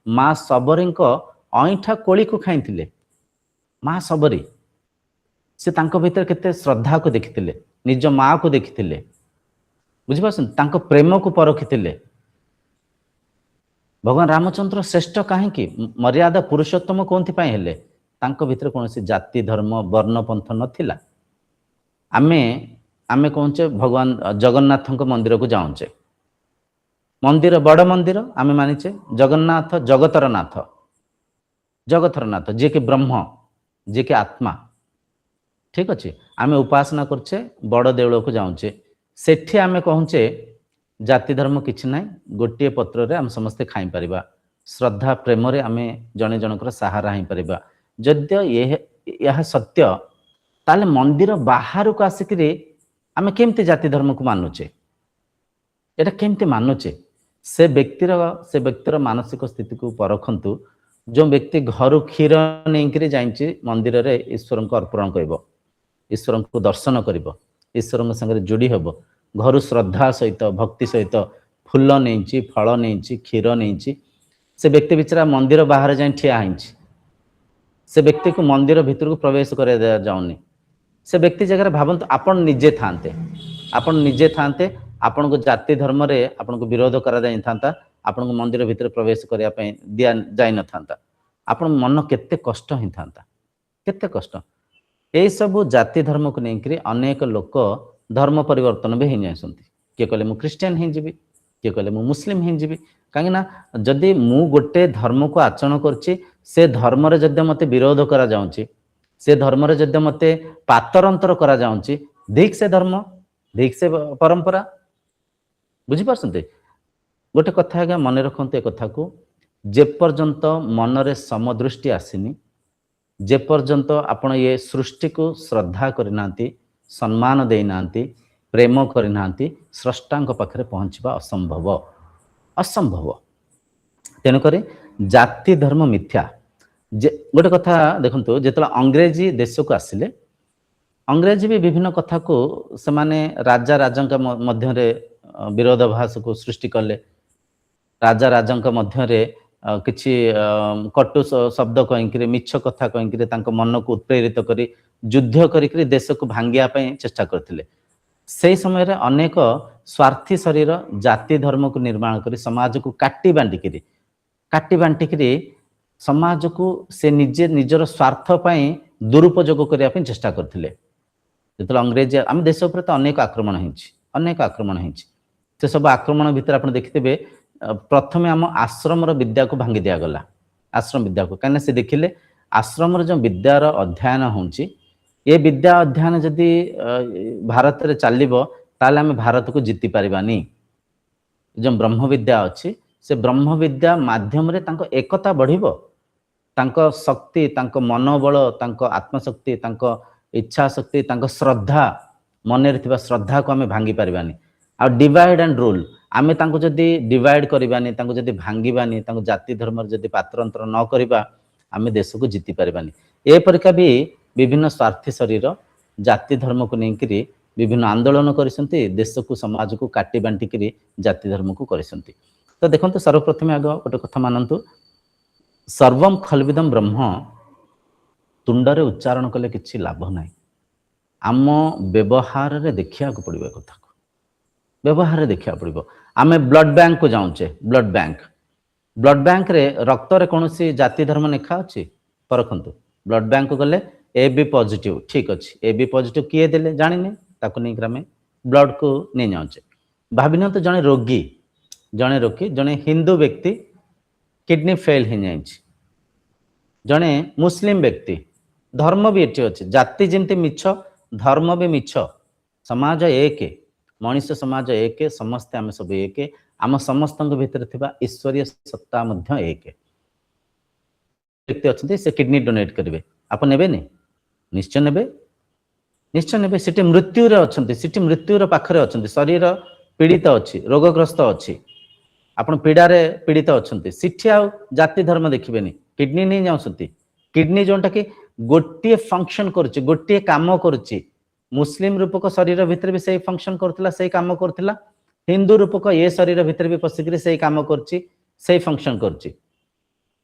माँ सबरी अईठा कोली को खाइथिले माँ सबरी से तांको भीतर केते श्रद्धा को देखिथिले निज माँ को देखिथिले बुझिपासन तांको प्रेम को परखिथिले भगवान रामचंद्र श्रेष्ठ कहीं मर्यादा पुरुषोत्तम कौन हेले तांको भीतर कौन जाति धर्म वर्ण पंथ नथिला आमे कहचे भगवान जगन्नाथ मंदिर को जाऊचे मंदिर बड़ मंदिर आमे मानिचे जगन्नाथ जगतर नाथ जे कि ब्रह्म जे कि आत्मा ठीक अच्छे आमे उपासना करछे बड़ देउल को जाऊचे सेठी आमे कहचे जाति धर्म किछि नाई गोटे पत्र रे आम समस्ते खाई परिबा श्रद्धा प्रेम रे आमे जने जनकर सहारा ही परिबा जद्य यह सत्य ताले मंदिर बाहर को आसिकरी आमे केमती जाति धर्म को मानुचे एटा केमती मानुचे से व्यक्तिर मानसिक स्थिति को परखंतु जो व्यक्ति घर क्षीर नहीं जाइए मंदिर रे ईश्वर को अर्पण कर ईश्वर को दर्शन कर ईश्वर संगे जोड़ी हम घर श्रद्धा सहित भक्ति सहित फूल नहीं फल नहीं क्षीर नहीं से व्यक्ति बेचारा मंदिर बाहर जाए ठिया होइछि से व्यक्ति को मंदिर भीतर को प्रवेश कर जाऊनी से व्यक्ति जगह भावतु आपण निजे थांते आपण को जाति धर्म रे आपण को विरोध करा जाई थांता आपण को मंदिर भीतर प्रवेश करिया पे दिया जाई न थांता आपण मन केते कष्ट ही थांता केते कष्ट ए सब जाति धर्म को लेकर अनेक लोक धर्म परिवर्तन भी हो जाती किए कहले मु क्रिश्चियन ही जीवी किए कहले मु मुस्लिम ही जीवी कहीं जदि मु गोटे धर्म को आचरण करछि से धर्म रे जदि मते विरोध करा जाउछि से धर्म रे जदि मते पातरंतर करा जाउछि ठीक से धर्म ठीक से परंपरा बुझी पारसंते गोटे कथा आज्ञा मन रखते कथा को जे पर्यंत मनरे समदृष्टि आसीनी जे पर्यंत आपण ये सृष्टि को श्रद्धा करना सम्मान देना प्रेम करना स्रष्टांक पाखे पहुँचवा असंभव असंभव तेणुक जाति धर्म मिथ्या जे गोटे कथा देखो जो अंग्रेजी देश को आसिले अंग्रेजी भी विभिन्न कथा को सेमाने राजा राजा मध्य विरोधाभास को सृष्टि कले राजा राजा मध्य किछि कटु शब्द कहीं मिछ कथा कहीं मन को उत्प्रेरित करी युद्ध करी देश को भांगिया चेष्टा करथिले से समय रे अनेक स्वार्थी शरीर जाति धर्म को निर्माण करी समाज को काटी बांटिकी समाज को से निजे निजर स्वार्थ पाई दुरुपयोग करने चेष्टा करथिले जो अंग्रेजी आम देश उपर तो अनेक आक्रमण होइछि से सब आक्रमण भितर आप देखिथे प्रथमे आम आश्रम विद्या को भांगी दिया गला आश्रम विद्या को कहीं से देखिले आश्रम जो विद्यार अध्ययन होउछि ये विद्या अध्ययन जदि भारत रे चलिबो ताले आम भारत को जीति पारिबानी जो ब्रह्म विद्या अच्छी से ब्रह्म विद्या माध्यम रे तांको एकता बढ़िबो तांको शक्ति तांको मनोबल तांको आत्मशक्ति तांको इच्छा शक्ति तांको श्रद्धा मन रे श्रद्धा को आम भांगी पारिबानी आ डिवाइड एंड रूल आमे तांको जदि डिवाइड करबानी तांको जदि भांगीबानी तांको जाति धर्म जदि पात्रंतर न करबा आमे देश को जीति पारिबानी ए परिका भी विभिन्न स्वार्थी शरीर जाति धर्म को लेकर विभिन्न आंदोलन करिसंती देश को समाज को काटी बांटिकी जाति धर्म को करिसंती तो देखो सर्वप्रथम आग गोटे कथा मानतु सर्वम खलविदम ब्रह्म तुंडरे उच्चारण कले किछि लाभ नाही आम व्यवहार रे देखिया को पड़िबो कथा को व्यवहार रे देखिया पड़िबो आमे ब्लड बैंक को जाउचे ब्लड बैंक रे रक्त रे कोनोसी जाति धर्म लेखा अछि परखंतु ब्लड बैंक को गले ए बी पॉजिटिव ठीक अच्छे ए बी पॉजिटिव किए देले जानिने ताको नहीं ग्रामे ब्लड को नहीं जाउचे भाबिन तो जने रोगी जने हिंदू व्यक्ति किडनी फेल हो जाए जने मुस्लिम व्यक्ति धर्म भी एटी अच्छे जाति जमती मिछ धर्म भी मिछ समाज एक मनीष समाज एक समस्ते आम सब एक आम समस्त भितर थिबा ईश्वरीय सत्ता मध्य एक व्यक्ति अच्छे से किडनी डोनेट करेंगे आप नेबे निश्चय नेबे सिटी मृत्युर अच्छा सिटी मृत्युर पाखरे अच्छा शरीर पीड़ित अच्छी रोगग्रस्त अच्छी आपण पीड़ारे पीड़ित अच्छा सिटी आ जाति धर्म देखिए किडनी नहीं जाऊँगी किडनी जोटा कि गोटे फंक्शन करुच्ची गोटे काम करुच्ची मुस्लिम रूपक शरीर भितर भी सही फंक्शन करथिला सही काम करथिला हिंदू रूपक ये शरीर भितर भी पशिक सही काम करुच्ची सही फंक्शन करुच्ची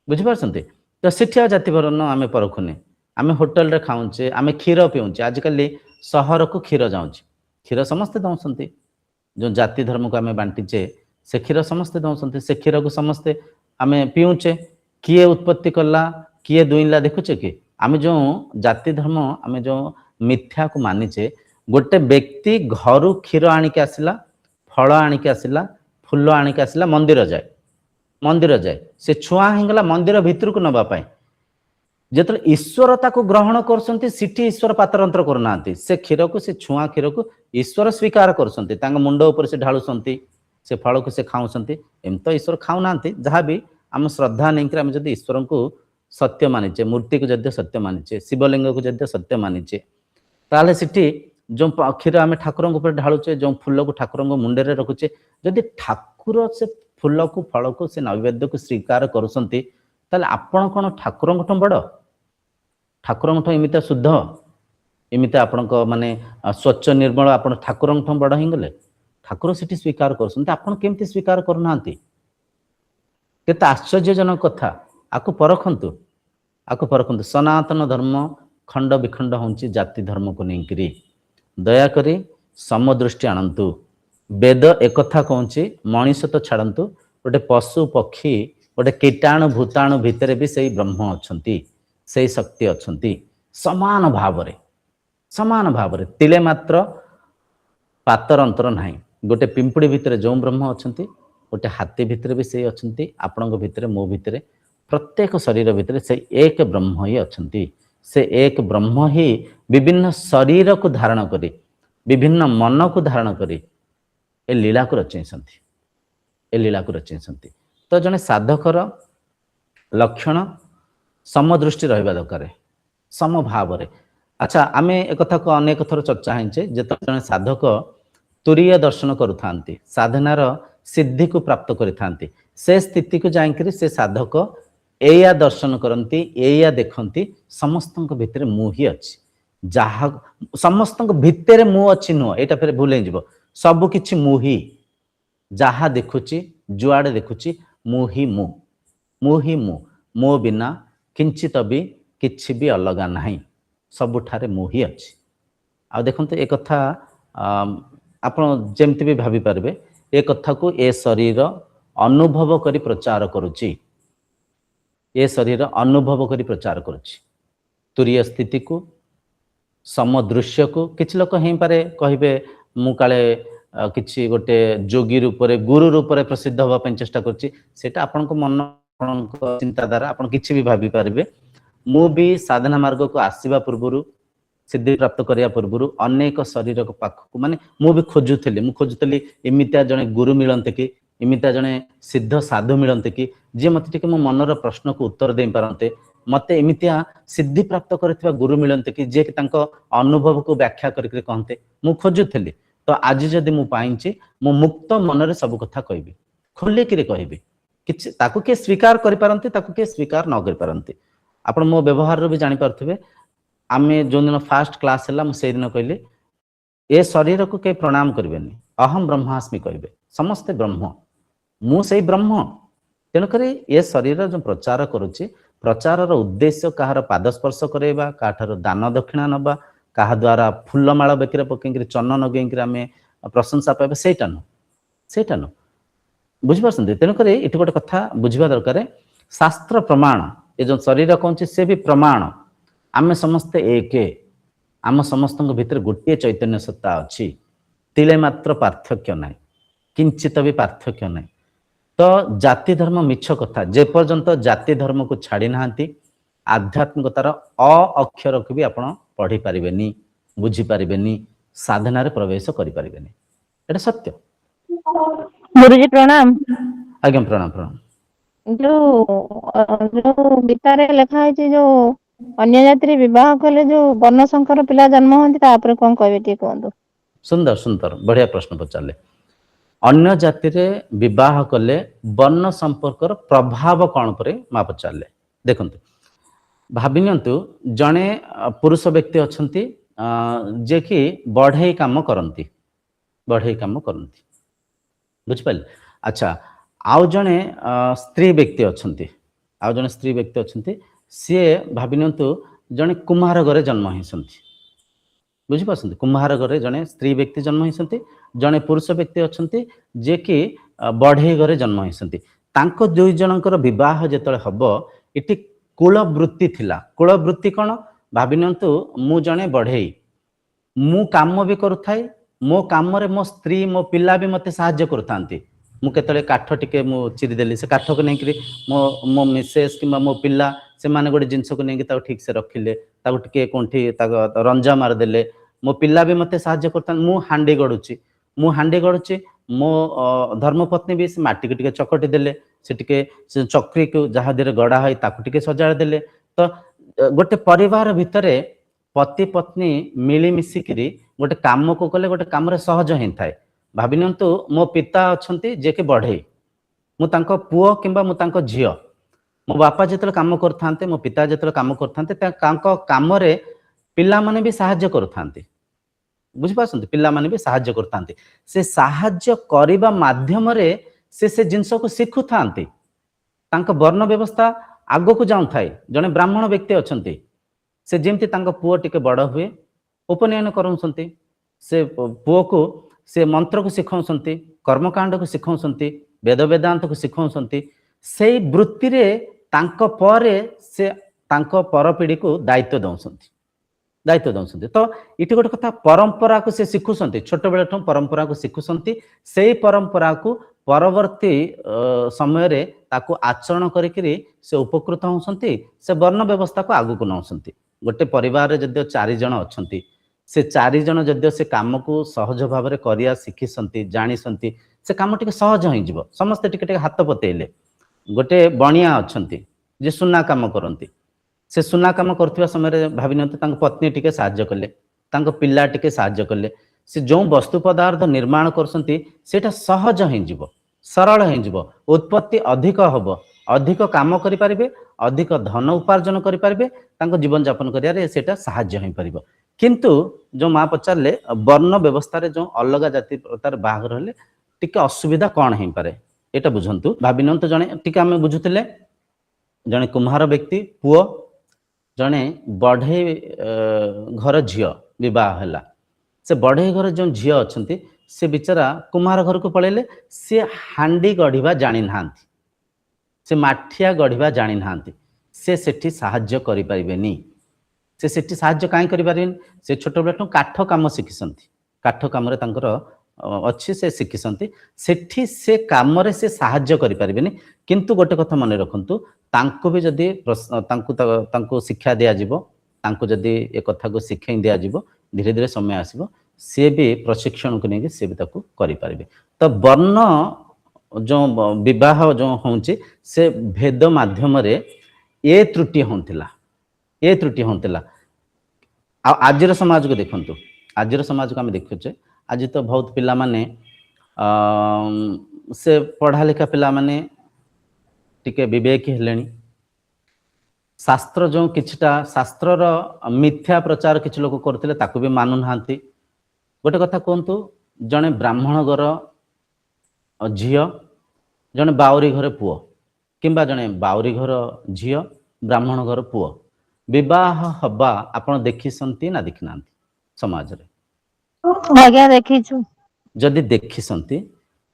बुझिपारछन्ते तो सिठी जाति वर्ण आम परखुने आम होटेल रे खाऊचे आम क्षीर पीऊचे आजिकल सहर को क्षीर जाऊँचे क्षीर समस्ते दौंसंती जो जाति धर्म को आम बांटीचे से क्षीर समस्ते दौंसंती से क्षीर को समस्ते आम पीऊचे किए उत्पत्ति कला किए दुईला देखुचे कि आम जो जाति धर्म आम जो मिथ्या को मानिचे गोटे व्यक्ति घर क्षीर आणिक आसला फल आणिक आसला फूल आणिक आसला मंदिर जाए से छुआ हिंगला मंदिर भितर को नबा पाए जो ईश्वरता को ग्रहण कर ईश्वर पातरंतर करना से क्षीर को से छुआ क्षीर को ईश्वर स्वीकार कर मुंड उपर से ढालुंट से फल को से खाऊंट एम तो ईश्वर खाऊना जहाँ भी आम श्रद्धा नहीं आम जब ईश्वर को सत्य मानिचे मूर्ति को जद्य सत्य मानिचे शिवलिंग को जद्य सत्य मानिचे ताले सिटी जो क्षीर आम ठाकुर ढालुचे जो फूल को ठाकुर मुंडे रखुचे जदि ठाकुर से फूल को फल को से नैवेद्य को स्वीकार करुँच आपण कौन ठाकुर बड़ ठाकुर एमती शुद्ध एमती आपण माने स्वच्छ निर्मल आप ठाकुर बड़ ही गले ठाकुर से स्वीकार करमती स्वीकार करना केते आश्चर्यजनक कथा आपको परखंतु सनातन धर्म खंड विखंड होंची जाति धर्म को लेकर दयाकोरी समदृष्टि आणंतु वेद एकथा कहूँ मनीष तो छाड़ू गोटे पशु पक्षी गोटे कीटाणु भूताणु भितर भी सही ब्रह्म अच्छा से शक्ति अच्छा समान भाव तिले मात्र पातर अंतर ना गोटे पिंपुड़ी भितर जो ब्रह्म अच्छा गोटे हाथी भितर भी से अच्छा आपण भितर मो भितर प्रत्येक शरीर भितर से एक ब्रह्म ही अच्छा से एक ब्रह्म ही विभिन्न शरीर को धारण करी विभिन्न मन को धारण करी ए लीला को रचयिसंती ए लीला को रचयिसंती तो जने साधकर लक्षण समदृष्टि रहिबा दरकार समभाव रे। अच्छा आमे एक कथा को अनेक थर चर्चा हेचे जेत जने साधक तुरीय दर्शन करुथांती साधनार सिद्धि को प्राप्त करिथांती से स्थिति को जाइकरी से साधक एया दर्शन करती एया देखती समस्त भितर मु ही अच्छी जहा समस्त भितर मु अच्छी नुह एटा फिर भूल हो सब किछि मु ही जहा देखुची जुआड़े देखुची मु ही मु मो बिना किंचित भी किछि भी अलगा नहीं सबुठारे मु ही अच्छी आ देखते एक कथा आपण जेमती भी भाभी पारबे ए कथा को ए शरीर अनुभव करी प्रचार करुची ए शरीर अनुभव करी प्रचार करुची तुरीय स्थिति को समदृश्य को किछि लोक हेई पारे कहिबे मु काले किछि गोटे जोगी रूप रे गुरु रूप रे प्रसिद्ध होबा पय चेष्टा करछि सेटा आपन को मन आपन को चिंताधारा आपन किछि भी भाभी पारबे मु भी साधना मार्ग को आसीबा पूर्वरु सिद्धि प्राप्त करिया पूर्वरु अनेक शरीर को पाख को माने मु भी खोजुतली एमितिया जने गुरु मिलंते कि एमितिया जने सिद्ध साधु मिलंते कि जे मते टिके मो मनर प्रश्न को उत्तर दे पारंते मते एमितिया सिद्धि प्राप्त करथिबा गुरु मिलंते कि जे तांको अनुभव को व्याख्या करके कहते मु खोजुतली तो आज जदि मु पाइंची मु मुक्त मनरे सब कथा कहबी खोले कि कहबी किछ ताकू के स्वीकार करि पारंती ताकू के स्वीकार न करि पारंती आपण मो व्यवहार रो भी जानि पारथिबे आमे जो दिन फास्ट क्लास है मुझे दिन कहली ए शरीर को के प्रणाम करें अहम ब्रह्मास्मि कहे समस्ते ब्रह्म मु से ब्रह्म तेणुक ए शरीर जो प्रचार करुच्ची प्रचार उद्देश्य कहार पादस्पर्श करवा क्या दान दक्षिणा नवा क्या द्वारा फूलमाल बेकर पकई चन्न नगेक आम प्रशंसा पाइबा सेटा नु बुझिपार तेणुक ये गोटे कथा बुझा दरकार शास्त्र प्रमाण ये जो शरीर कौन से भी प्रमाण आमे समस्ते एक आम समस्त भितर गोटे चैतन्य सत्ता अच्छी तिले मात्र पार्थक्य ना किंचित भी पार्थक्य ना तो जाति धर्म मिछ कथा जे पर्यंत जाति धर्म को छाड़ी नांती आध्यात्मिकतार अ अक्षर को भी आपण पढ़ी पारिबेनी बुझी पारिबेनी साधना रे प्रवेश करि पारिबेनी एटा सत्य। गुरुजी प्रणाम। आज्ञा प्रणाम प्रणाम। जो गीता रे लिखा है जो अन्य जाति विवाह कले जो वर्ण संकर पिला जन्म होती तापर कौन कहबे टी कहंदो। सुंदर सुंदर बढ़िया प्रश्न पचारे अन्य जाति रे विवाह कले वर्ण संपर्कर प्रभाव कौन पर माँ पचारे देखंतु भाविनियंतु जड़े पुरुष व्यक्ति अच्छंती जे कि बढ़ई काम करती बुझिपारे। अच्छा आउ जड़े स्त्री व्यक्ति अच्छंती सी भाविनियंतु जड़े कुम्हार घरे जन्म होती बुझिपार कुम्हार घरे जड़े स्त्री व्यक्ति जन्म होती जड़े पुरुष व्यक्ति अच्छंती जे कि बढ़ई घरे जन्म होती तांको दुई जनकर विवाह जेतले हबो इति कुलवृत्ति थिला। कुलवृत्ति कौन भाविनियंतु मु जड़े बढ़ई मु काम भी करुथाए मो काम रे मो स्त्री मो पिला भी मते सहाय्य करुथांती मु केतले काठ टिके मु चिरी देली से काठ को नहीं मो मो मिसेस किंबा मो पिला से माने गोटे जिनस को नहीं ठीक से रखिले ताको टिके कोंठी ताको रंजा मार देले मो पिला भी मते सहाय्य करता मु हांडी गड़ुची मो धर्मपत्नी भी से माटी के टिके चकटी देले से टिके से चक्री को जहा देरे गड़ा है ताको टिके सजाड़ देले तो गोटे परिवार भितरे पति पत्नी मिली मिसिकरी गोटे काम को कले गोटे काम रे सहज ही थाए। भाविनियंतु मो पिता अच्छंती जे के बढ़ई मु तांको पुओ किंबा मु तांको झियो मो बापा जेतले काम करथांते मो पिता जेतले काम करथांते तांको काम रे पिला माने भी सहाय्य करथांते बुझिपारछंती पिला माने भी सहाय्य करथांते से सहाय्य करिबा माध्यम रे से जिंस को शिखु थांती तांको वर्ण व्यवस्था आगो को जाउ थाए। जने ब्राह्मण व्यक्ति अच्छंती से जेमती तांको पुओ टिके बड़ हुए उपनयन करउसंती से पुओ को से मंत्र को सिखाउसंती कर्मकांड को सिखाउसंती वेद वेदांत को सिखाउसंती से वृत्ति रे तांको परे से तांको पर पीढ़ी को दायित्व दउसंती तो इटी गोटे कथा परंपरा को से शिखुसंती छोट बेले परंपरा को शिखुसंती से परंपरा को परवर्ती समय रे ताकू आचरण करिकरी से उपकृत होउसंती से वर्ण व्यवस्था को आगु को नौसंती गोटे परिवार रे जदियो 4 जण अछंती से 4 जण जदियो से काम को सहज भाव रे करिया शिखिसंती जानिसंती से काम टिके सहज होई जिवो समस्त टिके टिके हाथ पतेइले गोटे बणिया अछंती जे सुना काम करंती से सुना काम करथिबा समय रे भाबिनते तांको पत्नी टिके सहाय्य कले तांको पिल्ला टिके सहाय्य कले से जो वस्तु पदार्थ निर्माण करसंती सेटा सहज होई जिवो सरल होई जिवो उत्पत्ति अधिक हबो अधिक काम करि परिबे अधिक धन उपार्जन करि परिबे तांको जीवन यापन करियारे सेटा सहाय्य होई परिबो किंतु जो मां पचारले वर्ण व्यवस्था रे जो अलग जाति प्रकार बाहर हले टिके असुविधा कोन होई पारे एटा बुझंतु भाबिनंत जणे टिके हमें बुझुतिले जणे कुम्हार व्यक्ति पुओ जणे बढ़े घर झियो विवाह हला से बढ़े घर जो झियो अछंती से बिचारा कुम्हार घर को पळेले से हांडी गढ़िबा जानि नांती से माठिया गढ़िबा जानि नांती से सेठी सहाय्य करि परिबेनी से सेठी सहाय्य काई करि परिबेनी से छोट बेटू काठ काम शिखिसंती काठ काम रे तांकर अच्छी से शिखिसंती सेठी से काम रे से सहाय्य करि परिबेनी किंतु गोटे कथा मन रखंतु तांको भी जदी तांको शिक्षा दिया जिवो तांको जदी ए कथा को शिक्षाई दिया जिवो धीरे धीरे समय आसीबो से भी प्रशिक्षण को नेकी से भी ताको करि परिबे तो वर्ण जो विवाह जो होउची से भेद माध्यम रे ए त्रुटि होंतिला आजिर समाज को देखंतु आजिर समाज को हम देखुचे आज तो बहुत पिला माने से पढ़ा लिखा पिला माने टिके विवेक हेलेनी शास्त्र जो किछटा शास्त्रर मिथ्या प्रचार किछ लोक करथिले ताकू भी मानु नांती गोटे कथा कहंतु जणे ब्राह्मण घर झियो जणे बाउरी घर पुओ किंबा जणे बाउरी घर झियो ब्राह्मण घर पुओ विवाह हबा आपण देखिसंती ना देखिनांती समाज रे आज्ञा देखिछु जदि देखिसंती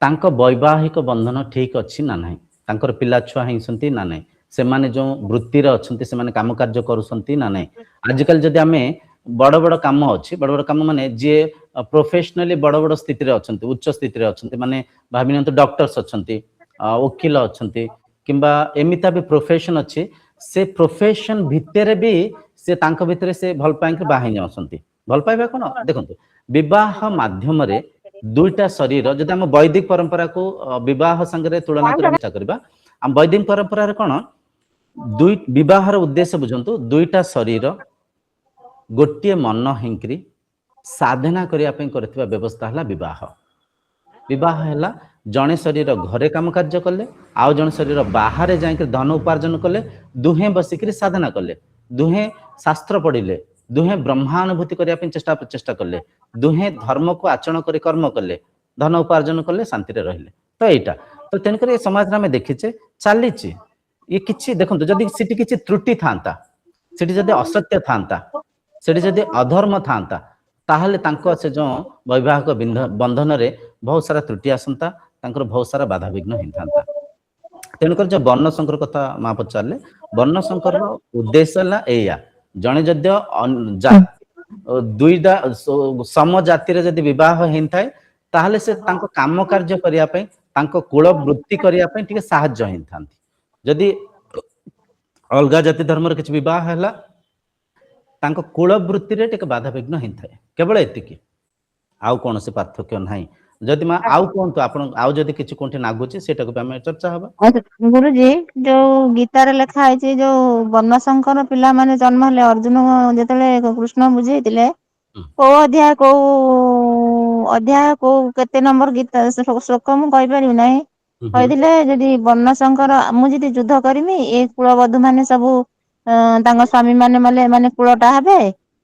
तांको वैवाहिक बंधन ठीक अछि ना नाही तांकर पिला छुआ हिंसंती ना नाही से माने जो वृत्ति रे अछंती से माने काम कार्य करूसंती ना नाही आजकल जदि हमें बड़ बड़ काम अछि बड़ बड़ काम माने जे प्रोफेशनली बड़ बड़ स्थिति रे अछंती उच्च स्थिति रे अछंती माने भाबिनंत डॉक्टर्स अछंती वकील अछंती किंबा एमिता भी प्रोफेशन अछि से प्रोफेशन भितरे भी से तांको भितरे से भल पाइन के बाहि जाउसंती भल पाइबा कोन देखंतु विवाह माध्यम रे दुईटा शरीर जदि हम वैदिक परंपरा को विवाह संगे तुलना करबा करबा हम वैदिक परंपरा रे कोन दुई विवाह रो उद्देश्य बुझंतु दुईटा शरीर गोटिए मन हिंकरी साधना करिया पे करथिबा व्यवस्था हला विवाह विवाह हला जणे शरीर घरे काम कार्य कले आउ जणे शरीर बाहर जाई धन उपार्जन कले दुहे बसिकरी साधना कले दुहे शास्त्र पढ़िले दुहे ब्रह्मानुभूति करिया पे चेष्टा प्रचेष्टा कले दुहे धर्म को आचरण करी कर्म कले धन उपार्जन कले शांति रे रहिले तो एटा तो तेन करे समाज रे हम देखिचे चालीची ये किछि देखंतु जदी सिटी किछि त्रुटि थांता सिटी जदी असत्य थांता सिटी जदी अधर्म थांता ताहले तांको से जो वैवाहिक बंधन रे बहुत सारा त्रुटि आसंता तांकर बहुत सारा बाधा विघ्न हिंथांता तेणुकर जो वर्ण संकर कथा मां पचारले वर्ण संकर उद्देश्य ला एया जणे जद्य दुईटा सम जाति रे जदी विवाह हिंथाय ताहले से तांको काम कार्य करिया पय तांको कुल वृत्ति करिया पय टिके सहाय्य हिंथांती जदी अलगा जाति धर्म रे किछ विवाह हला तांको कुल वृत्ति रे टिके बाधा विघ्न हिंथाय केवल एतिकी आउ कोन से पार्थक्य नाही जदि मा आउ कोन तो आपण आउ जदि किछ कोंठी नागुची सेटा को हम चर्चा हबा गुरुजी जो गीता रे लिखा है जे जो वर्ण संकर पिला माने जन्म हले अर्जुन जेतले कृष्ण बुझेइतिले को अध्याय को केते नंबर गीता श्लोक मु कहि परिउ नाही कहिदिले जदि वर्ण संकर मु जदि युद्ध करमी ए कुलबधु माने सब तांग स्वामी माने माने कुलटा हेबे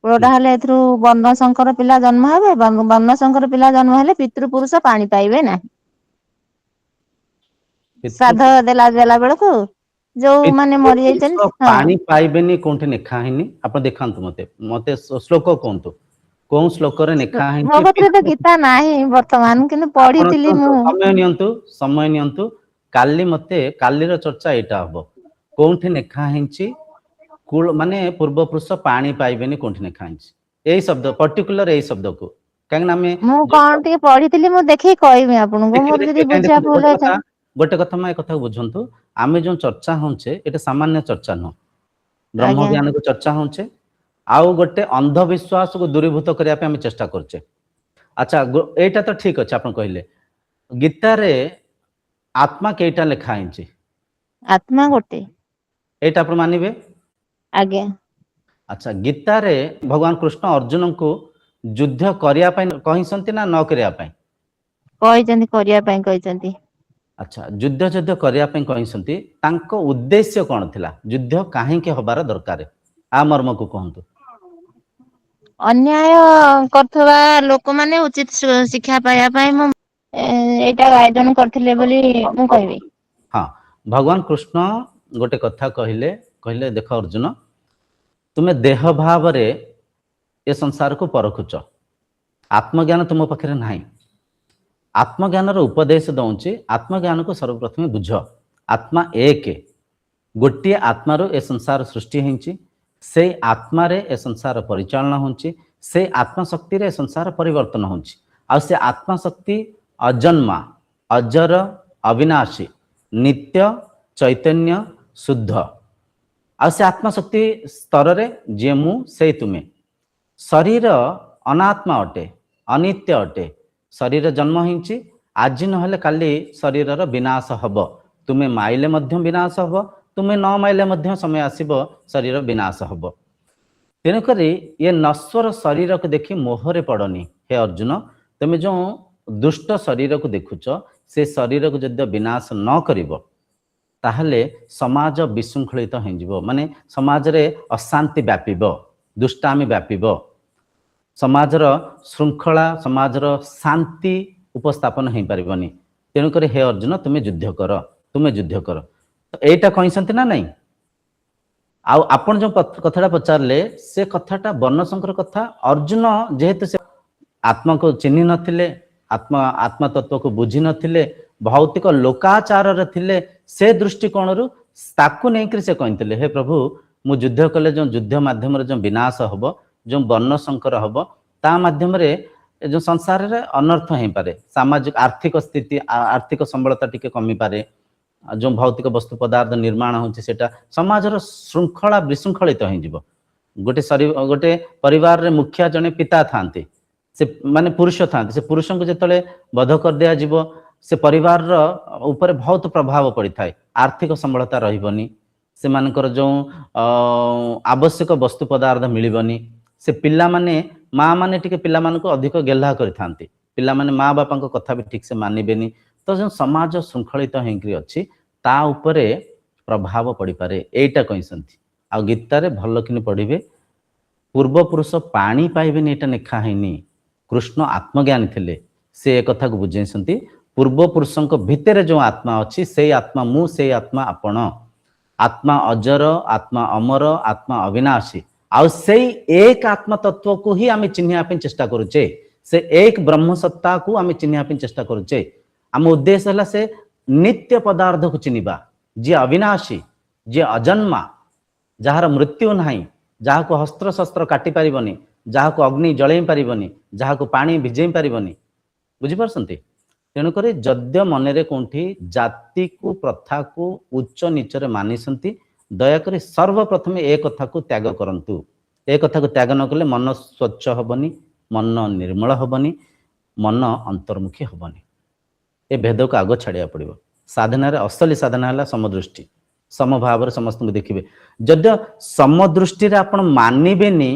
कुलटा हेले एथरु वर्ण संकर पिला जन्म हेबे वर्ण संकर पिला जन्म हेले पितृ पुरुष पानी पाइबे ना श्राद्ध देला बेलକୁ जो माने मरि जाइछन पानी पाइबेनी कोंठी नेखा हिनी आपण देखांतु मते श्लोक कोंतु कोन श्लोक रे नेखा हिनी भगवत रे गीता नाही वर्तमान किनु पढितिली मु समय नियंतु काली मते काली रो चर्चा एटा हबो कोंठी नेखा हिंची कुल माने पूर्व पुरुष पानी पाइबेनी कोंठी नेखा हिंची एई शब्द पर्टिकुलर एई शब्द को କାହିଁକିନା ଆମେ ମୁଁ ଯୋଉ କଣ ଟିକେ ପଢିଥିଲି, ମୁଁ ଦେଖିକି କହିବି ଆପଣଙ୍କୁ, ଦେଖିବେ ମୋର ଦେଖିବେ ଯଦି କାହିଁ ବୁଝା ଦେଖନ୍ତୁ ଭୁଲ ଅଛି। ଗୋଟେ କଥା ମା ଏ କଥାକୁ ବୁଝନ୍ତୁ। ଆମେ ଯୋଉ ଚର୍ଚ୍ଚା ହଉଛେ ଏଇଟା ସାମାନ୍ୟ ଚର୍ଚ୍ଚା ନୁହଁ। ବ୍ରହ୍ମ ଆଜ୍ଞା ଜ୍ଞାନକୁ ଚର୍ଚ୍ଚା ହଉଛେ, ଆଉ ଗୋଟେ ଅନ୍ଧବିଶ୍ୱାସକୁ ଦୂରୀଭୂତ କରିବା ପାଇଁ ଆମେ ଚେଷ୍ଟା କରୁଛେ। ଆଚ୍ଛା, ଏଇଟା ତ ଠିକ ଅଛି, ଆପଣ କହିଲେ ଗୀତାରେ ଆତ୍ମା କେଇଟା ଲେଖା ହେଇଛି? ଆତ୍ମା ଗୋଟେ। ଏଇଟା ଆପଣ ମାନିବେ? ଆଜ୍ଞା। ଆଚ୍ଛା, ଗୀତାରେ ଭଗବାନ କୃଷ୍ଣ ଅର୍ଜୁନଙ୍କୁ ଯୁଦ୍ଧ କରିବା ପାଇଁ କହିଛନ୍ତି ନା ନ କରିବା ପାଇଁ? କହିଛନ୍ତି, କରିବା ପାଇଁ କହିଛନ୍ତି। ଆଚ୍ଛା, ଯୁଦ୍ଧ କରିବା ପାଇଁ କହିଛନ୍ତି, ତାଙ୍କ ଉଦ୍ଦେଶ୍ୟ କଣ ଥିଲା? ଯୁଦ୍ଧ କାହିଁକି ହବାର ଦରକାର, ଆ ମର୍ମକୁ କୁହନ୍ତୁ। ଅନ୍ୟାୟ କରୁଥିବା ଲୋକମାନେ ଉଚିତ ଶିକ୍ଷା ପାଇବା ପାଇଁ ମୁଁ ଏଇଟା ଆୟୋଜନ କରିଥିଲେ ବୋଲି ମୁଁ କହିବି। ହଁ, ଭଗବାନ କୃଷ୍ଣ ଗୋଟେ କଥା କହିଲେ, କହିଲେ ଦେଖ ଅର୍ଜୁନ, ତୁମେ ଦେହ ଭାବରେ ଏ ସଂସାରକୁ ପରଖୁଛ, ଆତ୍ମଜ୍ଞାନ ତୁମ ପାଖରେ ନାହିଁ। ଆତ୍ମଜ୍ଞାନର ଉପଦେଶ ଦଉଛି, ଆତ୍ମଜ୍ଞାନକୁ ସର୍ବପ୍ରଥମେ ବୁଝ। ଆତ୍ମା ଏକ, ଗୋଟିଏ ଆତ୍ମାରୁ ଏ ସଂସାର ସୃଷ୍ଟି ହେଇଛି। ସେଇ ଆତ୍ମାରେ ଏ ସଂସାର ପରିଚାଳନା ହେଉଛି। ସେଇ ଆତ୍ମାଶକ୍ତିରେ ଏ ସଂସାର ପରିବର୍ତ୍ତନ ହେଉଛି। ଆଉ ସେ ଆତ୍ମାଶକ୍ତି ଅଜନ୍ମା, ଅଜର, ଅବିନାଶୀ, ନିତ୍ୟ, ଚୈତନ୍ୟ, ଶୁଦ୍ଧ। ଆଉ ସେ ଆତ୍ମାଶକ୍ତି ସ୍ତରରେ ଯିଏ ମୁଁ, ସେଇ ତୁମେ। ଶରୀର ଅନାତ୍ମା ଅଟେ, ଅନିତ୍ୟ ଅଟେ। ଶରୀର ଜନ୍ମ ହେଇଛି, ଆଜି ନହେଲେ କାଲି ଶରୀରର ବିନାଶ ହବ। ତୁମେ ମାଇଲେ ମଧ୍ୟ ବିନାଶ ହବ, ତୁମେ ନ ମାଇଲେ ମଧ୍ୟ ସମୟ ଆସିବ ଶରୀର ବିନାଶ ହବ। ତେଣୁକରି ଏ ନଶ୍ୱର ଶରୀରକୁ ଦେଖି ମୋହରେ ପଡ଼ନି ହେ ଅର୍ଜୁନ। ତୁମେ ଯେଉଁ ଦୁଷ୍ଟ ଶରୀରକୁ ଦେଖୁଛ, ସେ ଶରୀରକୁ ଯଦି ବିନାଶ ନ କରିବ, ତାହେଲେ ସମାଜ ବିଶୃଙ୍ଖଳିତ ହେଇଯିବ। ମାନେ ସମାଜରେ ଅଶାନ୍ତି ବ୍ୟାପିବ, ଦୁଷ୍ଟାମି ବ୍ୟାପିବ, ସମାଜର ଶୃଙ୍ଖଳା, ସମାଜର ଶାନ୍ତି ଉପସ୍ଥାପନ ହେଇପାରିବନି। ତେଣୁକରି ହେ ଅର୍ଜୁନ, ତୁମେ ଯୁଦ୍ଧ କର, ତୁମେ ଯୁଦ୍ଧ କର। ତ ଏଇଟା କହିଛନ୍ତି ନା ନାଇଁ? ଆଉ ଆପଣ ଯେଉଁ କଥାଟା ପଚାରିଲେ, ସେ କଥାଟା ବର୍ଣ୍ଣଶଙ୍କର କଥା। ଅର୍ଜୁନ ଯେହେତୁ ସେ ଆତ୍ମାକୁ ଚିହ୍ନି ନଥିଲେ, ଆତ୍ମା ତତ୍ଵକୁ ବୁଝି ନଥିଲେ, ଭୌତିକ ଲୋକାଚାରରେ ଥିଲେ, ସେ ଦୃଷ୍ଟିକୋଣରୁ ତାକୁ ନେଇକରି ସେ କହିଥିଲେ, ହେ ପ୍ରଭୁ, ମୁଁ ଯୁଦ୍ଧ କଲେ ଯେଉଁ ଯୁଦ୍ଧ ମାଧ୍ୟମରେ ଯେଉଁ ବିନାଶ ହବ, ଯେଉଁ ବର୍ଣ୍ଣ ସଂକର ହବ, ତା ମାଧ୍ୟମରେ ଏ ଯେଉଁ ସଂସାରରେ ଅନର୍ଥ ହେଇପାରେ। ସାମାଜିକ ଆର୍ଥିକ ସ୍ଥିତି, ଆର୍ଥିକ ସମ୍ବଳତା ଟିକେ କମିପାରେ। ଯେଉଁ ଭୌତିକ ବସ୍ତୁ ପଦାର୍ଥ ନିର୍ମାଣ ହେଉଛି, ସେଟା ସମାଜର ଶୃଙ୍ଖଳା ବିଶୃଙ୍ଖଳିତ ହେଇଯିବ। ଗୋଟେ ପରିବାରରେ ମୁଖିଆ ଜଣେ ପିତା ଥାନ୍ତି, ସେ ମାନେ ପୁରୁଷ ଥାନ୍ତି। ସେ ପୁରୁଷଙ୍କୁ ଯେତେବେଳେ ବଧ କରିଦିଆଯିବ, ସେ ପରିବାରର ଉପରେ ବହୁତ ପ୍ରଭାବ ପଡ଼ିଥାଏ। ଆର୍ଥିକ ସମ୍ବଳତା ରହିବନି, ସେମାନଙ୍କର ଯେଉଁ ଆବଶ୍ୟକ ବସ୍ତୁ ପଦାର୍ଥ ମିଳିବନି। ସେ ପିଲାମାନେ, ମା' ମାନେ ଟିକେ ପିଲାମାନଙ୍କୁ ଅଧିକ ଗେହ୍ଲା କରିଥାନ୍ତି, ପିଲାମାନେ ମା ବାପାଙ୍କ କଥା ବି ଠିକ୍ ସେ ମାନିବେନି। ତ ଯେଉଁ ସମାଜ ଶୃଙ୍ଖଳିତ ହେଇକରି ଅଛି, ତା ଉପରେ ପ୍ରଭାବ ପଡ଼ିପାରେ, ଏଇଟା କହିଛନ୍ତି। ଆଉ ଗୀତାରେ ଭଲ କିନି ପଢ଼ିବେ, ପୂର୍ବପୁରୁଷ ପାଣି ପାଇବେନି ଏଇଟା ଲେଖା ହେଇନି। କୃଷ୍ଣ ଆତ୍ମଜ୍ଞାନୀ ଥିଲେ, ସେ ଏ କଥାକୁ ବୁଝେଇଛନ୍ତି। ପୂର୍ବପୁରୁଷଙ୍କ ଭିତରେ ଯେଉଁ ଆତ୍ମା ଅଛି, ସେଇ ଆତ୍ମା ମୁଁ, ସେଇ ଆତ୍ମା ଆପଣ। ଆତ୍ମା ଅଜର, ଆତ୍ମା ଅମର, ଆତ୍ମା ଅବିନାଶୀ। ଆଉ ସେଇ ଏକ ଆତ୍ମ ତତ୍ଵକୁ ହିଁ ଆମେ ଚିହ୍ନିବା ପାଇଁ ଚେଷ୍ଟା କରୁଛେ। ସେ ଏକ ବ୍ରହ୍ମ ସତ୍ତାକୁ ଆମେ ଚିହ୍ନିବା ପାଇଁ ଚେଷ୍ଟା କରୁଛେ। ଆମ ଉଦ୍ଦେଶ୍ୟ ହେଲା ସେ ନିତ୍ୟ ପଦାର୍ଥକୁ ଚିହ୍ନିବା, ଯିଏ ଅବିନାଶୀ, ଯିଏ ଅଜନ୍ମା, ଯାହାର ମୃତ୍ୟୁ ନାହିଁ, ଯାହାକୁ ହସ୍ତ୍ରଶସ୍ତ୍ର କାଟି ପାରିବନି, ଯାହାକୁ ଅଗ୍ନି ଜଳେଇ ପାରିବନି, ଯାହାକୁ ପାଣି ଭିଜେଇ ପାରିବନି। ବୁଝିପାରୁଛନ୍ତି? ତେଣୁକରି ଯଦ୍ୟ ମନରେ କୋଉଠି ଜାତିକୁ, ପ୍ରଥାକୁ ଉଚ୍ଚ ନିଚରେ ମାନିଛନ୍ତି, ଦୟାକରି ସର୍ବପ୍ରଥମେ ଏ କଥାକୁ ତ୍ୟାଗ କରନ୍ତୁ। ଏ କଥାକୁ ତ୍ୟାଗ ନ କଲେ ମନ ସ୍ୱଚ୍ଛ ହବନି, ମନ ନିର୍ମଳ ହବନି, ମନ ଅନ୍ତର୍ମୁଖୀ ହବନି। ଏ ଭେଦକୁ ଆଗ ଛାଡ଼ିବାକୁ ପଡ଼ିବ। ସାଧନାରେ ଅସଲି ସାଧନା ହେଲା ସମଦୃଷ୍ଟି। ସମଭାବରେ ସମସ୍ତଙ୍କୁ ଦେଖିବେ। ଯଦ୍ୟ ସମଦୃଷ୍ଟିରେ ଆପଣ ମାନିବେନି,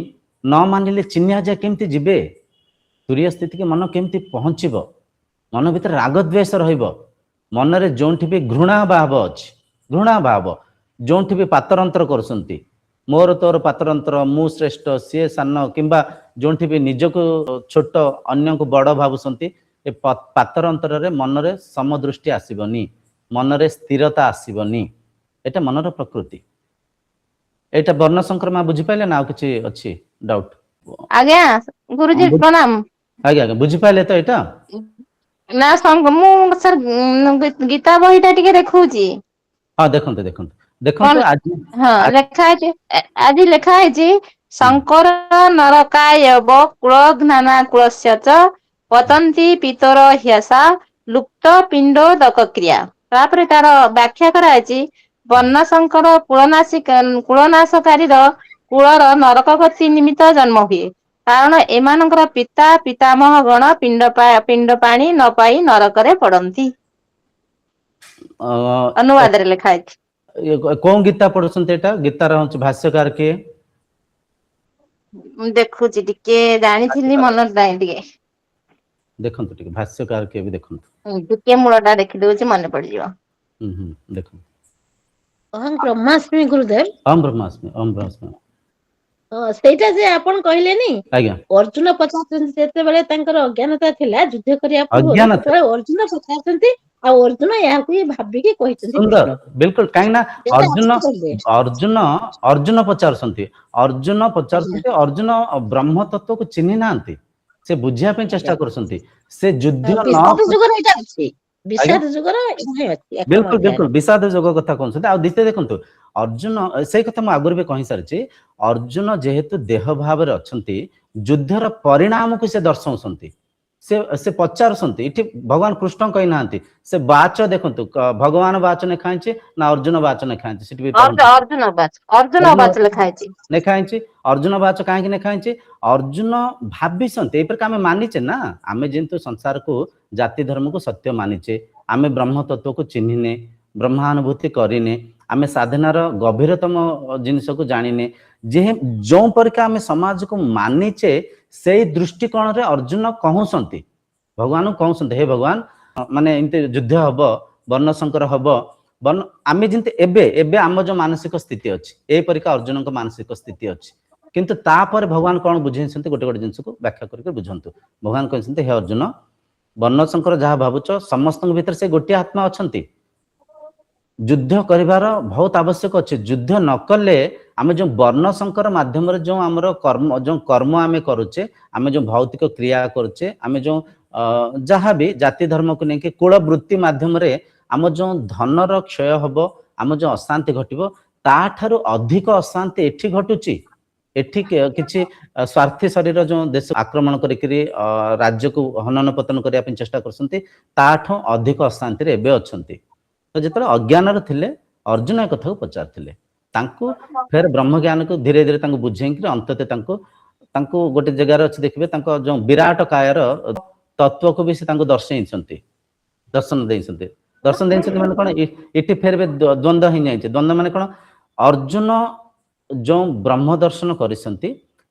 ନ ମାନିଲେ ଚିହ୍ନିବା ଯାଏ କେମିତି ଯିବେ? ତୁରୀୟ ସ୍ଥିତିକି ମନ କେମିତି ପହଞ୍ଚିବ? ମନ ଭିତରେ ରାଗ ଦ୍ୱେଷ ରହିବ। ମନରେ ଯେଉଁଠି ବି ଘୃଣା ଭାବ ଅଛି, ଘୃଣା ଭାବ, ଯେଉଁଠି ବି ପାତରଅନ୍ତର କରୁଛନ୍ତି, ମୋର ତୋର ପାତରଅନ୍ତର, ମୁଁ ଶ୍ରେଷ୍ଠ, ସିଏ ସାନ, କିମ୍ବା ଯେଉଁଠି ବି ନିଜକୁ ଛୋଟ, ଅନ୍ୟକୁ ବଡ଼ ଭାବୁଛନ୍ତି, ଏ ପାତରଅନ୍ତରରେ ମନରେ ସମଦୃଷ୍ଟି ଆସିବନି, ମନରେ ସ୍ଥିରତା ଆସିବନି। ଏଟା ମନର ପ୍ରକୃତି। ଏଇଟା ବର୍ଣ୍ଣଶଙ୍କର ମା ବୁଝିପାରିଲେ ନା ଆଉ କିଛି ଅଛି ଡାଉଟ୍? ଆଜ୍ଞା ଗୁରୁଜୀ ପ୍ରଣାମ। ଆଜ୍ଞା ଆଜ୍ଞା, ବୁଝିପାରିଲେ ତ ଏଇଟା? ନା ମୁଁ ସାର୍ ଗୀତା ବହିଟା ଟିକେ ଦେଖଉଛି। ହଁ ଦେଖନ୍ତୁ ଦେଖନ୍ତୁ ଦେଖନ୍ତୁ କଣ? ଆଜି ହଁ ଲେଖା ହେଇଛି, ଆଜି ଲେଖା ହେଇଛି शंकर नरकायव कुलघ्नाना कुलस्य च पतन्ति पितर ह्यसा लुप्त पिंडोदक क्रिया। तापर तार व्याख्या कराଯାଇଛି बर्ण शंकर कुलनाशकारीର କୂଳର ନରକ ଗତି ନିମିତ୍ତ ଜନ୍ମ ହୁଏ। କାରଣ ଏମାନଙ୍କର ପିତା ପିତାମହ ଗଣ ପିଣ୍ଡ ପାଣି ନ ପାଇ ନରକରେ ପଡନ୍ତି। ଅନୁବାଦରେ ଲେଖା ହେଇଛି। କୋଉ ଗୀତା ପଢୁଛନ୍ତି? ଏଟା ଗୀତାର ହଉଛି ଭାଷ୍ୟକାର କିଏ? ମୁଁ ଦେଖୁଛି ଟିକେ, ଜାଣିଥିଲି ମନ ନାହିଁ ଟିକେ। ଦେଖନ୍ତୁ ଟିକେ ଭାଷ୍ୟକାର କିଏ ବି ଦେଖନ୍ତୁ। ଟିକେ ମୂଳ ଟା ଦେଖିଦଉଛି ମନେ ପଡିଯିବ। ଦେଖନ୍ତୁ। ଅହଂ ବ୍ରହ୍ମାସ୍ମି ଗୁରୁଦେବ। ଓମ୍ ବ୍ରହ୍ମାସ୍ମି, ଓମ୍ ବ୍ରହ୍ମାସ୍ମି। ହଁ ସେଇଟା ଯେ ଆପଣ କହିଲେନି ଆଜ୍ଞା। ଅର୍ଜୁନ ପଚାରୁଛନ୍ତି ଯେତେବେଳେ ତାଙ୍କର ଅଜ୍ଞାନତା ଥିଲା ଯୁଦ୍ଧ କରିବା ପୂର୍ବରୁ, ଅଜ୍ଞାନ ଥିଲା। ସେତେବେଳେ ଅର୍ଜୁନ ପଚାରୁଛନ୍ତି ଆଉ ଅର୍ଜୁନ ଏହାକୁ ହିଁ ଭାବିକି କହିଛନ୍ତି ସୁନ୍ଦର, କୃଷ୍ଣ। ବିଲକୁଲ। କାହିଁକି ନା ଯେତେ ଅର୍ଜୁନ ଆପଣ କହିଲେ ଅର୍ଜୁନ ପଚାରୁଛନ୍ତି, ଆଜ୍ଞା ଅର୍ଜୁନ ବ୍ରହ୍ମ ତତ୍ଵକୁ ଚିହ୍ନି ନାହାନ୍ତି। ସେ ବୁଝିବା ପାଇଁ ଚେଷ୍ଟା ଆଜ୍ଞା। କରୁଛନ୍ତି। ସେ ଯୁଦ୍ଧ ବିଷାଦ ଯୁଗର ଏଇଟା ଅଛି, ଆଜ୍ଞା, ବିଷାଦ ଯୁଗର ଏହା ଅଛି ଏକ ବିଲକୁଲ ବିଲକୁଲ ଅଧ୍ୟାୟରେ। ବିଷାଦ ଯୋଗ କଥା କହୁଛନ୍ତି। ଆଉ ଦ୍ୱିତୀୟ ଦେଖନ୍ତୁ, ଅର୍ଜୁନ ସେଇ କଥା ମୁଁ ଆଗରୁ ବି କହିସାରିଛି। ଅର୍ଜୁନ ଯେହେତୁ ଦେହ ଭାବରେ ଅଛନ୍ତି, ଯୁଦ୍ଧର ପରିଣାମକୁ ସେ ଦର୍ଶାଉଛନ୍ତି। ସେ ପଚାରୁଛନ୍ତି। ଏଠି ଭଗବାନ କୃଷ୍ଣ କହିନାହାନ୍ତି। ସେ ବାଚ ଦେଖନ୍ତୁ, ଭଗବାନ ବାଚ ଲେଖା ହେଇଛି ନା ଅର୍ଜୁନ ବାଚ ଲେଖା ହେଇଛି? ସେଠି ବି ପଢନ୍ତୁ। ଅର୍ଜୁନ ବାଚ ଲେଖା ହେଇଛି। ଲେଖା ହେଇଛି ଅର୍ଜୁନ ବାଚ କାହିଁକି ଲେଖା ହେଇଛି? ଅର୍ଜୁନ ଭାବିଛନ୍ତି, ଏଇପରିକା ଆମେ ମାନିଛେ ନା, ଆମେ ଯେହେତୁ ସଂସାରକୁ ଜାତି ଧର୍ମକୁ ସତ୍ୟ ମାନିଛେ, ଆମେ ବ୍ରହ୍ମ ତତ୍ଵକୁ ଚିହ୍ନିନେ, ବ୍ରହ୍ମାନୁଭୂତି କରିନେ, ଆମେ ସାଧନାର ଗଭୀରତମ ଜିନିଷକୁ ଜାଣିନେ, ଯେଉଁ ପରିକା ଆମେ ସମାଜକୁ ମାନିଛେ, ସେଇ ଦୃଷ୍ଟିକୋଣରେ ଅର୍ଜୁନ କହୁଛନ୍ତି, ଭଗବାନଙ୍କୁ କହୁଛନ୍ତି, ହେ ଭଗବାନ, ମାନେ ଏମିତି ଯୁଦ୍ଧ ହବ, ବର୍ଣ୍ଣ ସଂକର ହବ, ଆମେ ଯେମିତି ଏବେ ଆମ ଯୋଉ ମାନସିକ ସ୍ଥିତି ଅଛି, ଏପରିକା ଅର୍ଜୁନଙ୍କ ମାନସିକ ସ୍ଥିତି ଅଛି। କିନ୍ତୁ ତାପରେ ଭଗବାନ କଣ ବୁଝେଇଛନ୍ତି? ଗୋଟେ ଗୋଟେ ଜିନିଷକୁ ବ୍ୟାଖ୍ୟା କରିକି ବୁଝନ୍ତୁ। ଭଗବାନ କହିଛନ୍ତି, ହେ ଅର୍ଜୁନ, ବର୍ଣ୍ଣ ସଂକର ଯାହା ଭାବୁଛ, ସମସ୍ତଙ୍କ ଭିତରେ ସେ ଗୋଟିଏ ଆତ୍ମା ଅଛନ୍ତି। ଯୁଦ୍ଧ କରିବାର ବହୁତ ଆବଶ୍ୟକ ଅଛି। ଯୁଦ୍ଧ ନ କଲେ ଆମେ ଯୋଉ ବର୍ଣ୍ଣ ସଂକର ମାଧ୍ୟମରେ ଯୋଉ ଆମର କର୍ମ ଆମେ କରୁଛେ, ଆମେ ଯୋଉ ଭୌତିକ କ୍ରିୟା କରୁଛେ, ଆମେ ଯୋଉ ଯାହାବି ଜାତି ଧର୍ମକୁ ନେଇକି କୁଳ ବୃତ୍ତି ମାଧ୍ୟମରେ ଆମ ଯୋଉ ଧନର କ୍ଷୟ ହବ, ଆମ ଯୋଉ ଅଶାନ୍ତି ଘଟିବ, ତାଠାରୁ ଅଧିକ ଅଶାନ୍ତି ଏଠି ଘଟୁଛି। ଏଠି କିଛି ସ୍ୱାର୍ଥୀ ଶରୀର ଯୋଉ ଦେଶ ଆକ୍ରମଣ କରିକିରି ରାଜ୍ୟକୁ ହନନ ପତନ କରିବା ପାଇଁ ଚେଷ୍ଟା କରୁଛନ୍ତି, ତାଠୁ ଅଧିକ ଅଶାନ୍ତିରେ ଏବେ ଅଛନ୍ତି। ତ ଯେତେବେଳେ ଅଜ୍ଞାନରେ ଥିଲେ, ଅର୍ଜୁନ ଏ କଥାକୁ ପଚାରିଥିଲେ। ତାଙ୍କୁ ଫେର ବ୍ରହ୍ମ ଜ୍ଞାନକୁ ଧୀରେ ଧୀରେ ତାଙ୍କୁ ବୁଝେଇକିରି ଅନ୍ତତଃ ତାଙ୍କୁ ଗୋଟେ ଜାଗାରେ ଅଛି, ଦେଖିବେ, ତାଙ୍କ ଯୋଉ ବିରାଟ କାୟର ତତ୍ଵକୁ ବି ସେ ତାଙ୍କୁ ଦର୍ଶନ ଦେଇଛନ୍ତି। ମାନେ କଣ? ଏଠି ଫେର ଦ୍ୱନ୍ଦ୍ୱ ହେଇଯାଇଛି। ଦ୍ୱନ୍ଦ୍ୱ ମାନେ କଣ? ଅର୍ଜୁନ ଯୋଉ ବ୍ରହ୍ମ ଦର୍ଶନ କରିଛନ୍ତି,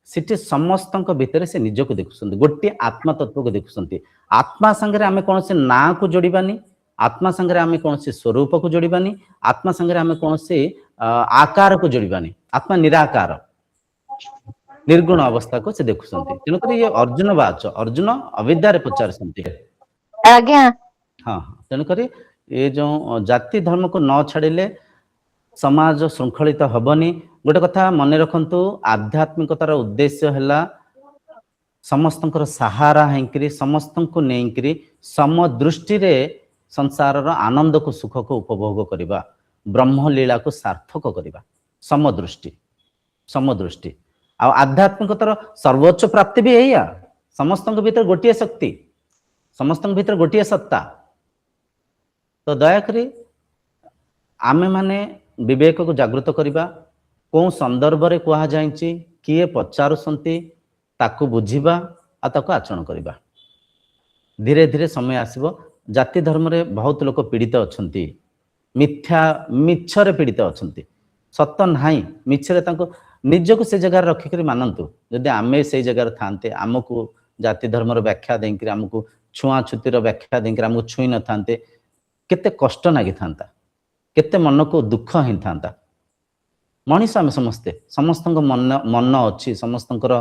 ସେଠି ସମସ୍ତଙ୍କ ଭିତରେ ସେ ନିଜକୁ ଦେଖୁଛନ୍ତି, ଗୋଟିଏ ଆତ୍ମା ତତ୍ଵକୁ ଦେଖୁଛନ୍ତି। ଆତ୍ମା ସାଙ୍ଗରେ ଆମେ କୌଣସି ନାଁକୁ ଯୋଡ଼ିବାନି, ଆତ୍ମା ସାଙ୍ଗରେ ଆମେ କୌଣସି ସ୍ୱରୂପକୁ ଯୋଡ଼ିବାନି, ଆତ୍ମା ସାଙ୍ଗରେ ଆମେ କୌଣସି ଆକାରକୁ ଯୋଡ଼ିବାନି। ଆତ୍ମା ନିରାକାର, ନିର୍ଗୁଣ ଅବସ୍ଥାକୁ ସେ ଦେଖୁଛନ୍ତି। ତେଣୁକରି ଇଏ ଅର୍ଜୁନ ବାଚ, ଅର୍ଜୁନ ଅବିଦ୍ୟାରେ ପଚାରୁଛନ୍ତି। ଆଜ୍ଞା। ହଁ, ତେଣୁକରି ଏ ଯୋଉ ଜାତି ଧର୍ମକୁ ନ ଛାଡ଼ିଲେ ସମାଜ ଶୃଙ୍ଖଳିତ ହବନି। ଗୋଟେ କଥା ମନେ ରଖନ୍ତୁ, ଆଧ୍ୟାତ୍ମିକତାର ଉଦ୍ଦେଶ୍ୟ ହେଲା ସମସ୍ତଙ୍କର ସାହାରା ହେଇକିରି, ସମସ୍ତଙ୍କୁ ନେଇକିରି ସମଦୃଷ୍ଟିରେ ସଂସାରର ଆନନ୍ଦକୁ, ସୁଖକୁ ଉପଭୋଗ କରିବା, ବ୍ରହ୍ମଲୀଳାକୁ ସାର୍ଥକ କରିବା। ସମଦୃଷ୍ଟି। ଆଉ ଆଧ୍ୟାତ୍ମିକତାର ସର୍ବୋଚ୍ଚ ପ୍ରାପ୍ତି ବି ଏଇଆ। ସମସ୍ତଙ୍କ ଭିତରେ ଗୋଟିଏ ଶକ୍ତି, ସମସ୍ତଙ୍କ ଭିତରେ ଗୋଟିଏ ସତ୍ତା। ତ ଦୟାକରି ଆମେମାନେ ବିବେକକୁ ଜାଗୃତ କରିବା। କୋଉ ସନ୍ଦର୍ଭରେ କୁହାଯାଇଛି, କିଏ ପଚାରୁଛନ୍ତି, ତାକୁ ବୁଝିବା ଆଉ ତାକୁ ଆଚରଣ କରିବା। ଧୀରେ ଧୀରେ ସମୟ ଆସିବ। ଜାତି ଧର୍ମରେ ବହୁତ ଲୋକ ପୀଡ଼ିତ ଅଛନ୍ତି, ମିଛରେ ପୀଡ଼ିତ ଅଛନ୍ତି। ସତ ନାହିଁ, ମିଛରେ ତାଙ୍କୁ ନିଜକୁ ସେ ଜାଗାରେ ରଖିକରି ମାନନ୍ତୁ। ଯଦି ଆମେ ସେଇ ଜାଗାରେ ଥାନ୍ତେ, ଆମକୁ ଜାତି ଧର୍ମର ବ୍ୟାଖ୍ୟା ଦେଇକିରି, ଆମକୁ ଛୁଆଁଛୁତିର ବ୍ୟାଖ୍ୟା ଦେଇକିରି ଆମକୁ ଛୁଇଁ ନଥାନ୍ତେ, କେତେ କଷ୍ଟ ଲାଗିଥାନ୍ତା, କେତେ ମନକୁ ଦୁଃଖ ହେଇଥାନ୍ତା। ମଣିଷ ଆମେ ସମସ୍ତଙ୍କ ମନ ଅଛି, ସମସ୍ତଙ୍କର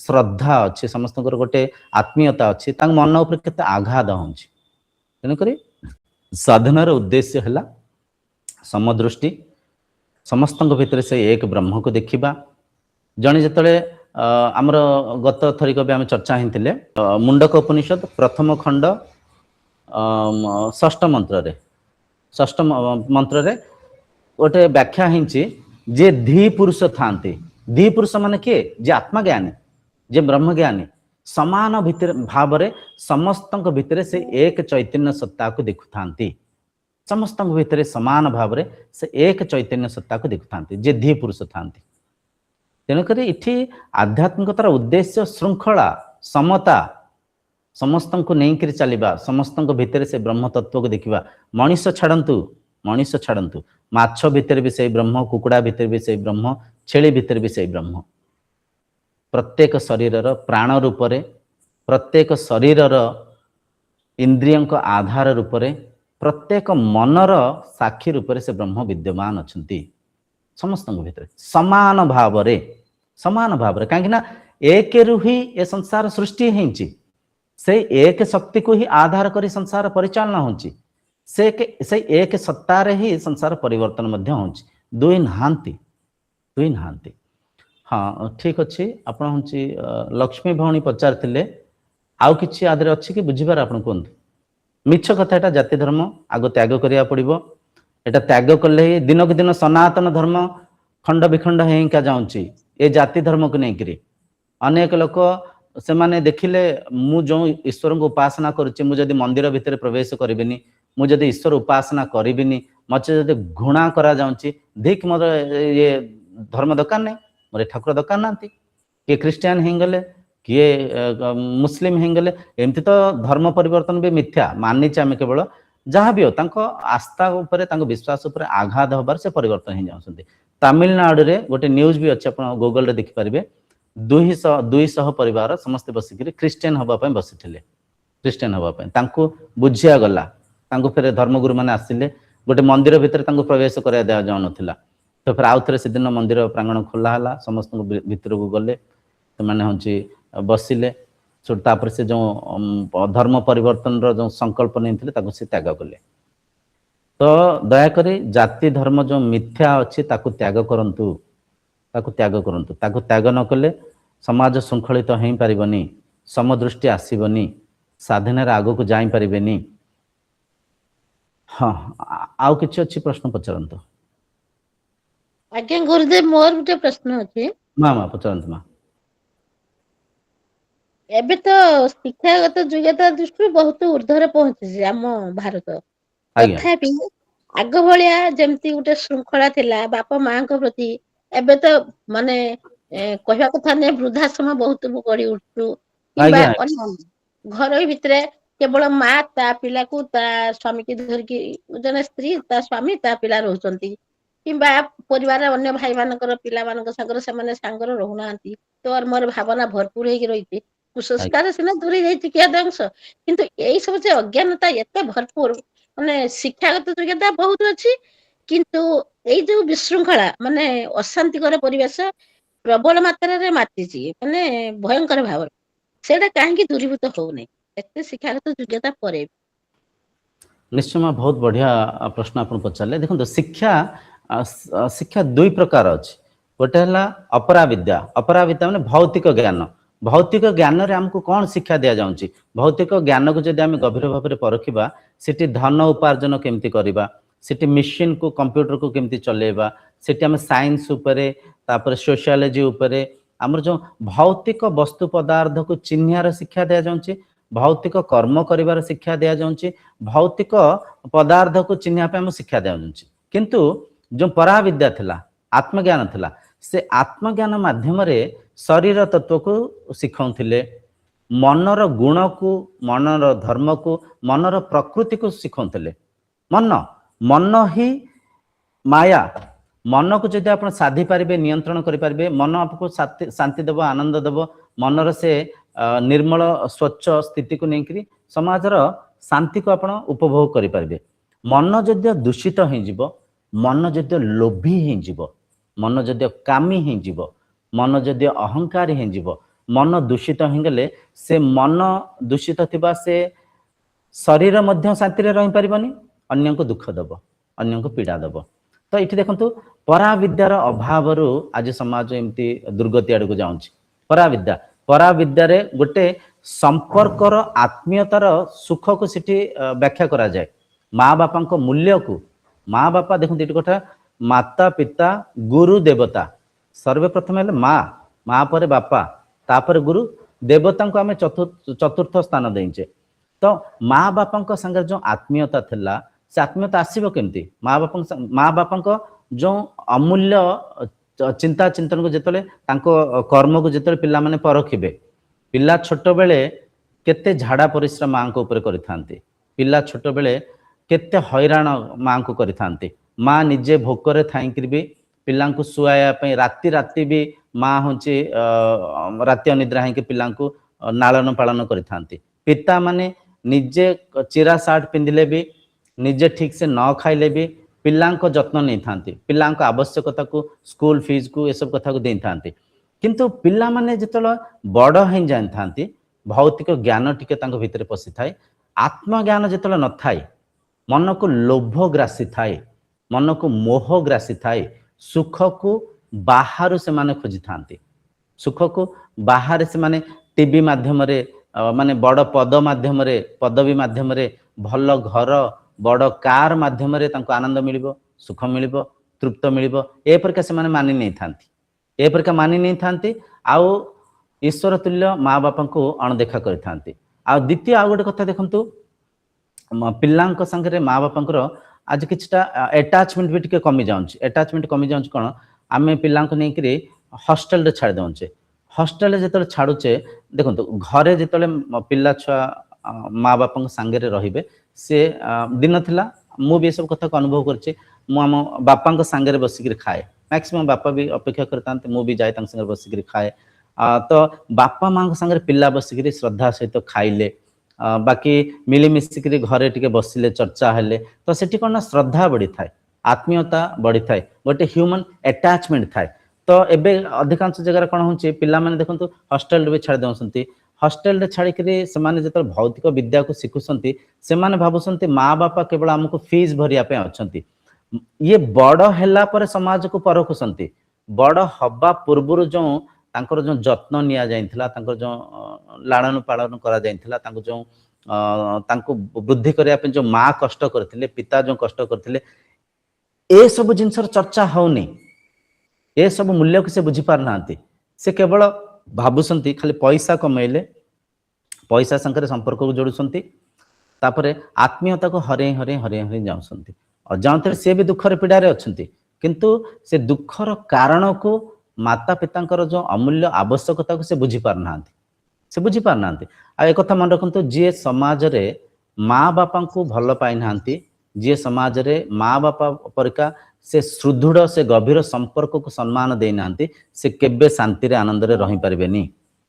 ଶ୍ରଦ୍ଧା ଅଛି, ସମସ୍ତଙ୍କର ଗୋଟେ ଆତ୍ମୀୟତା ଅଛି। ତାଙ୍କ ମନ ଉପରେ କେତେ ଆଘାତ ହଉଛି। ତେଣୁକରି ସାଧନାର ଉଦ୍ଦେଶ୍ୟ ହେଲା ସମଦୃଷ୍ଟି, ସମସ୍ତଙ୍କ ଭିତରେ ସେ ଏକ ବ୍ରହ୍ମକୁ ଦେଖିବା। ଜଣେ ଯେତେବେଳେ ଆମର ଗତ ଥରିକ ବି ଆମେ ଚର୍ଚ୍ଚା ହେଇଥିଲେ, ମୁଣ୍ଡକ ଉପନିଷଦ ପ୍ରଥମ ଖଣ୍ଡ ଷଷ୍ଠ ମନ୍ତ୍ରରେ ଗୋଟେ ବ୍ୟାଖ୍ୟା ହେଇଛି, ଯେ ଧୀ ପୁରୁଷ ଥାନ୍ତି, दी पुरुष माने किए जे आत्मज्ञानी जे ब्रह्मज्ञानी समान भितर भावरे समस्तक भितर से एक चैतन्य सत्ता को देखु थांती समस्तक भितर समान भावरे से एक चैतन्य सत्ता को देखु थांती जे धी पुरुष थांती तेणुक इठी आध्यात्मिकतार उद्देश्य श्रृंखला समता समस्त को नहीं चलवा समस्त भितर से ब्रह्म तत्व को देखा मनीष छाड़ू माछ भितर भी से ब्रह्म कुकुड़ा भितर भी से ब्रह्म छेली भितर भी से ब्रह्म प्रत्येक शरीर प्राण रूप प्रत्येक शरीर इंद्रियों का आधार रूप प्रत्येक मनर साक्षी रूप से ब्रह्म विद्यमान अच्छा समस्त भितर समान भाव कहीं एक रु ही ए संसार सृष्टि होती से एक शक्ति को ही आधार करी संसार परिचालना होची से एक सत्तार ही संसार परिवर्तन मध्य होची दुई नहांती हाँ ठीक अच्छे आपण होची लक्ष्मी भौणी पचारथिले आउ किछि आदरे अछि कि बुझिबार आपण कोन मिछ कथा एटा जाति धर्म आगो त्याग करिया पड़िबो एटा त्याग कले ही दिन को दिन सनातन धर्म खंड विखंड हेका जाउची ए जाति धर्म को नहीं करी अनेक लोक से माने देखिले मु जो ईश्वर को उपासना करुच्ची मुझे मंदिर भितर प्रवेश करिबिनी मुझे ईश्वर उपासना करिबिनी मते जदि घृणा करा जाउची धिक मोर ये धर्म दरकार नहीं मोर ठाकुर दरकार नांती किए क्रिश्चियन हेगले किए मुस्लिम हेगले एमती तो धर्म परिवर्तन भी मिथ्या मानिचे आम केवल जहाँ भी हो तांको आस्था उपरे तांको विश्वास उपरे आघात होबार से परिवर्तन हो जाउछन्ती तमिलनाडु रे गोटे न्यूज भी अच्छे आपण गूगल रे देखि पारिबे 200 परिवार समस्त बसिक क्रिश्चियन हवापाई बसी क्रिश्चियन हवापाई तांको बुझिया गला तांको फिर धर्मगुरु माने आसिले गोटे मंदिर भितर तांको प्रवेश करा दिया जाउ नथिला तो फिर आउ थे से दिन मंदिर प्रांगण खोला हला समस्त भितर को गले से माने होची बसिले तापर से जो धर्म परिवर्तन रो जो संकल्प नहीं ताको से त्याग कले तो दयाकोरी जाति धर्म जो मिथ्या अच्छी ताको त्याग करंतु ताको त्याग न कले समाज श्रृंखलित हो पारिबनी समदृष्टि आसीबनी साधना आगो को जाई पारिबेनी हाँ आउ किछि अछि प्रश्न पचरंतु आज्ञा गुरुदेव मोर गुटे प्रश्न अछि मामा पचरंतु मा एबे तो शिक्षागत योग्यता दृष्टि बहुत ऊर्ध्वर पहुंची आम भारत तथापि आग भलिया जेमती गुटे श्रृंखला थिला बापा मां को प्रति एबे तो माने कहवा कथा ने वृद्धाश्रम बहुत गड़ी उठु घर भितरे केवल माँ ता पिला को ता स्वामी की धरकी जने स्त्री ता स्वामी ता पिला रहउचंती किंबा परिवार अन्य भाई मानकर पिला मानक संगर से माने संगर रहउनांती तो और मोर भावना भरपूर हेकी रहिते कुसंस्कार सिना दूरी जाइति के अंश किंतु एई सब जे अज्ञानता एते भरपूर माने शिक्षागत योग्यता बहुत अछि किंतु एई जो विशृंखला माने अशांतिकर परिवेश प्रबल मात्रा रे मातिची माने भयंकर भाव सेटा काहे दूरीभूत हो नै एते शिक्षागत योग्यता परे निश्चय में बहुत बढ़िया प्रश्न आप पचारे देखो शिक्षा दुई प्रकार अच्छी गोटे है अपरा विद्या माने भौतिक ज्ञान रे हमको कौन शिक्षा दिया जाउची भौतिक ज्ञान को जदि आम गभीर भाव में परखिबा सेठी धन उपार्जन केमती करिबा सेठी मशीन को कंप्यूटर को केमती चलेबा सेठी आम साइंस उपरे तापर सोशियोलॉजी उपरे आमर जो भौतिक वस्तु पदार्थ को चिन्हार शिक्षा दिया जाउची भौतिक कर्म करिवार शिक्षा दिया जाउची भौतिक पदार्थ को चिन्हा पे हम शिक्षा दिया जाउची किंतु जो पराविद्या थिला आत्मज्ञान थिला से आत्मज्ञान माध्यम रे शरीर तत्व को शिखाउथिले मनर गुण को मनर धर्म को मनर प्रकृति को शिखाउथिले मन ही माया मन को जदि आप साधि पारिबे नियंत्रण करि पारिबे मन आपको शांति देव आनंद देव मनर से निर्मल स्वच्छ स्थिति को लेकर समाजर शांति को आप उपभोग करि पारिबे मन जदि दूषित हो जिवो मन जदि लोभी हो जिवो मन जदि कामी हो जिवो मन जदि अहंकारी हो जिवो मन दूषित हो गले से मन दूषित थिबा से शरीर मध्य शांति रे रहि पारिबनी अन्य को दुख दब अन्य को पीड़ा दब तो ये देखो पराविद्यार अभाव आज समाज एमती दुर्गति आड़ को जाऊँच पराविद्या रे गोटे संपर्कर आत्मीयतार सुख को सिटी व्याख्या करा जाए माँ बापा को मूल्य को माँ बापा देखो ये कथा माता पिता गुरु देवता सर्वप्रथम हेले माँ माँ पर बापा तापर गुरु देवता को आम चतुर्थ स्थान देचे तो माँ बापा संगे जो आत्मीयता थिला से आत्मीयता आसब केमती माँ बापा जो अमूल्य चिंता चिंतन को जिते कर्म को जिते पिला माने परखिबे पिला छोट बेले केते झाड़ा परिश्रम माँ को ऊपर करिथांती पिला छोट बेले केते हैरान माँ को करिथांती माँ निजे भोकर थाइकिर भी पिला को शुआया राति राति भी माँ हूँ राति अनिद्रा होकर पिला नालन पालन करिथांती पिता माने निजे चिरा सार्ट पिंधिले भी निजे ठीक से न खाइले भी पिला जत्न नहीं थांती पिला आवश्यकता को स्कूल फीस को ये सब कथा को दे थांती किंतु पिला माने जितलो बड़ हो जान थांती भौतिक ज्ञान टिके तांको भितर पशि थाए आत्मज्ञान जितलो न थाए मन को लोभ ग्रासी थाए मन को मोह ग्रासी थाए सुख को बाहर से माने खोजी थांती सुख को बाहर से माने टीवी माध्यम रे माने बड़ पद माध्यम रे पदवी माध्यम रे भल घर बड़ कार माध्यम रे तांको आनंद मिलिबो सुख मिलिबो तृप्त मिलिबो ए प्रकार से माने मानि नहीं थांती ए प्रकार मानि नहीं थांती आउ ईश्वर तुल्य माँ बापा को अणदेखा करि थांती आ द्वितीय आ गोटे कथा देखंतु पिल्लांक संगे माँ बापा आज किछटा अटैचमेंट भी टिके कमी जाउछ अटैचमेंट कमी जाउछ कोन आमे पिल्लांक नै करी हॉस्टल रे छाड़ दउछे हॉस्टल रे जेतले छाडुचे देखंतु घरे जेतले पिल्ला छुआ माँ बापा संगे रे रहिबे से दिन थिला मु भी सब कथा को अनुभव करछे मु हम बापा संगे रे बसिक खाए मैक्सिमम बापा भी अपेक्षा करतांते मु भी जाय तांग संगे बसिक खाए तो बापा माँ संगे पिल्ला बसिक श्रद्धा सहित खाइले बाकी मिलिमिशिक घरे टिके बसिले चर्चा हेले तो सेठी कोन श्रद्धा बढ़ी थाए आत्मीयता बढ़ी थाए गोटे ह्यूमन अटैचमेंट थाए तो एबे अधिकांश जगह कोन होची पिल्ला माने देखंतु हॉस्टल रे छाड़ दउसंती हॉस्टल रे छाड़ी करी से माने जत भौतिक विद्या को शिखुसंती से माने भाबुसंती माँ बापा केवल हमको फीस भरिया पे अछंती ये बड़ हैला पर समाज को परखुसंती बड़ हबा पूर्व जो तांकर जो जत्न निया जाइथिला तांकर जो लालन पालन करा जाइथिला तांको जो तांको वृद्धि करिया पे जो माँ कष्ट करथिले पिता जो कष्ट करथिले ए सब जिनसर चर्चा होनी ए सब मूल्य को से बुझी पार नांती से केवल भाबुसंती खाली पैसा कमैले पैसा संगे संपर्क को जोड़ुसंती तापरे आत्मीयता को हरे हरे हरे हरे जाउसंती अजांते से भी दुखर पीड़ारे अछंती किंतु से दुखर कारण को माता पिता जो अमूल्य आवश्यकता को से बुझी पार नांती से बुझी पार नांती आ एक कथा मन रखंतु जे समाज रे माँ बापा को भल पाई नांती जे समाज रे माँ बापा परिका से सुदृढ़ से गभीर संपर्क को सम्मान दे नांती से केबे शांति रे आनंद रे रही पारबेनी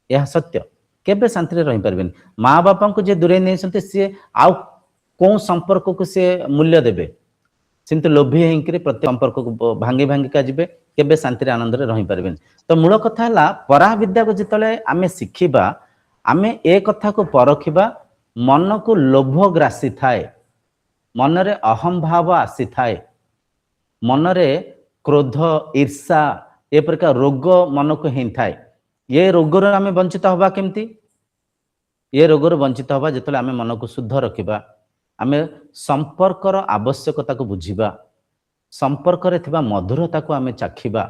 यह सत्य केबे शांति रे रही पारबेनी माँ बापा को जे दूरे नै सन्ते से आउ कोन संपर्क को से मूल्य देबे सिंत लोभी हेंकरे प्रति संपर्क को भांगी भांगी का जिबे केबे शांति रे आनंद रे रही पारबेनी तो मूल कथा हला परा विद्या को जितले आमे शिखिबा आमे ए कथा को परखिबा मन को लोभ ग्रासी थाए मन रे अहम भाव आसी थाए मन रे क्रोध ईर्षा ए प्रकार रोग मन को हिं थाए ये रोग रे आमे वंचित होबा केमती ये रोग रे वंचित होबा जेतले आमे मन को शुद्ध रखिबा आमे संपर्कर आवश्यकता को बुझिबा संपर्क रे थिबा मधुरता को आमे चाखिबा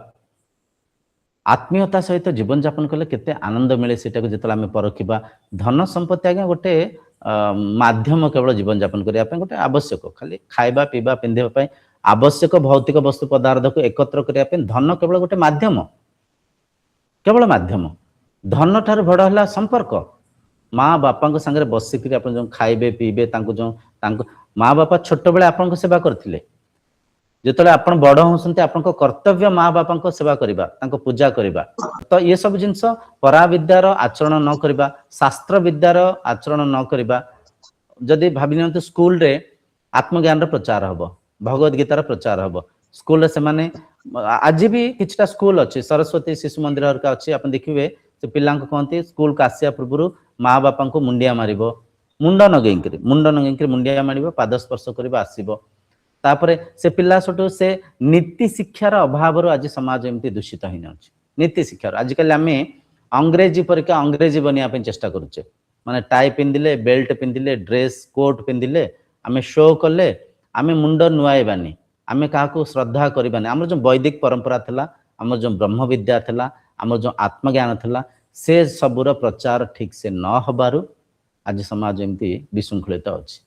आत्मीयता सहित जीवन यापन कले केते आनंद मिले सेटा को जेतले आमे परखिबा धन संपत्ति आगे गोटे माध्यम केवल जीवन यापन करिया पे गोटे आवश्यक खाली खाइबा पीबा पिंधिबा पे आवश्यक भौतिक वस्तु पदार्थ को एकत्र करिया पे धन केवल गोटे माध्यम धन ठार बड़ हला संपर्क माँ बापा संगे बसिक आप जो खाइबे पीबे जो माँ बापा छोट बेले आपन सेवा करथिले जेतले आपण बड़ होसंते आपन कर्तव्य माँ बापा सेवा करिबा तांको पूजा करिबा तो ये सब जिंस परा विद्यार आचरण न करिबा शास्त्र विद्यार आचरण न करिबा जदि भाबि नियंतु स्कूल रे आत्मज्ञान रो प्रचार हबो भगवत गीतार प्रचार हबो स्कूल रे से माने आज भी किछटा स्कूल अछि सरस्वती शिशु मंदिर हरका अछि आपण देखिबे से पिल्लांक कहंती स्कूल का आसिया पूर्व माँ बापा को मुंडिया मारिबो मुंड नगेंकरी मुंडिया मारिबो पाद स्पर्श करिबो आसीबो तापरे से पिल्ला छोटू से नीति शिक्षार अभाव आज समाज एमती दूषित हो जाऊँच नीति शिक्षार आजिकल आम अंग्रेजी परीक्षा अंग्रेजी बनिया चेष्टा करुचे माने टाई पिंधिले बेल्ट पिंधिले ड्रेस कोट पिंधिले आम शो कले आम मुंड नुआईबानी आम क्या श्रद्धा करवानी आम जो वैदिक परंपरा थिला ଆମର ଯେଉଁ ବ୍ରହ୍ମ ବିଦ୍ୟା ଥିଲା, ଆମର ଯେଉଁ ଆତ୍ମଜ୍ଞାନ ଥିଲା, ସେ ସବୁର ପ୍ରଚାର ଠିକ୍ ସେ ନ ହେବାରୁ ଆଜି ସମାଜ ଏମିତି ବିଶୃଙ୍ଖଳିତ ଅଛି।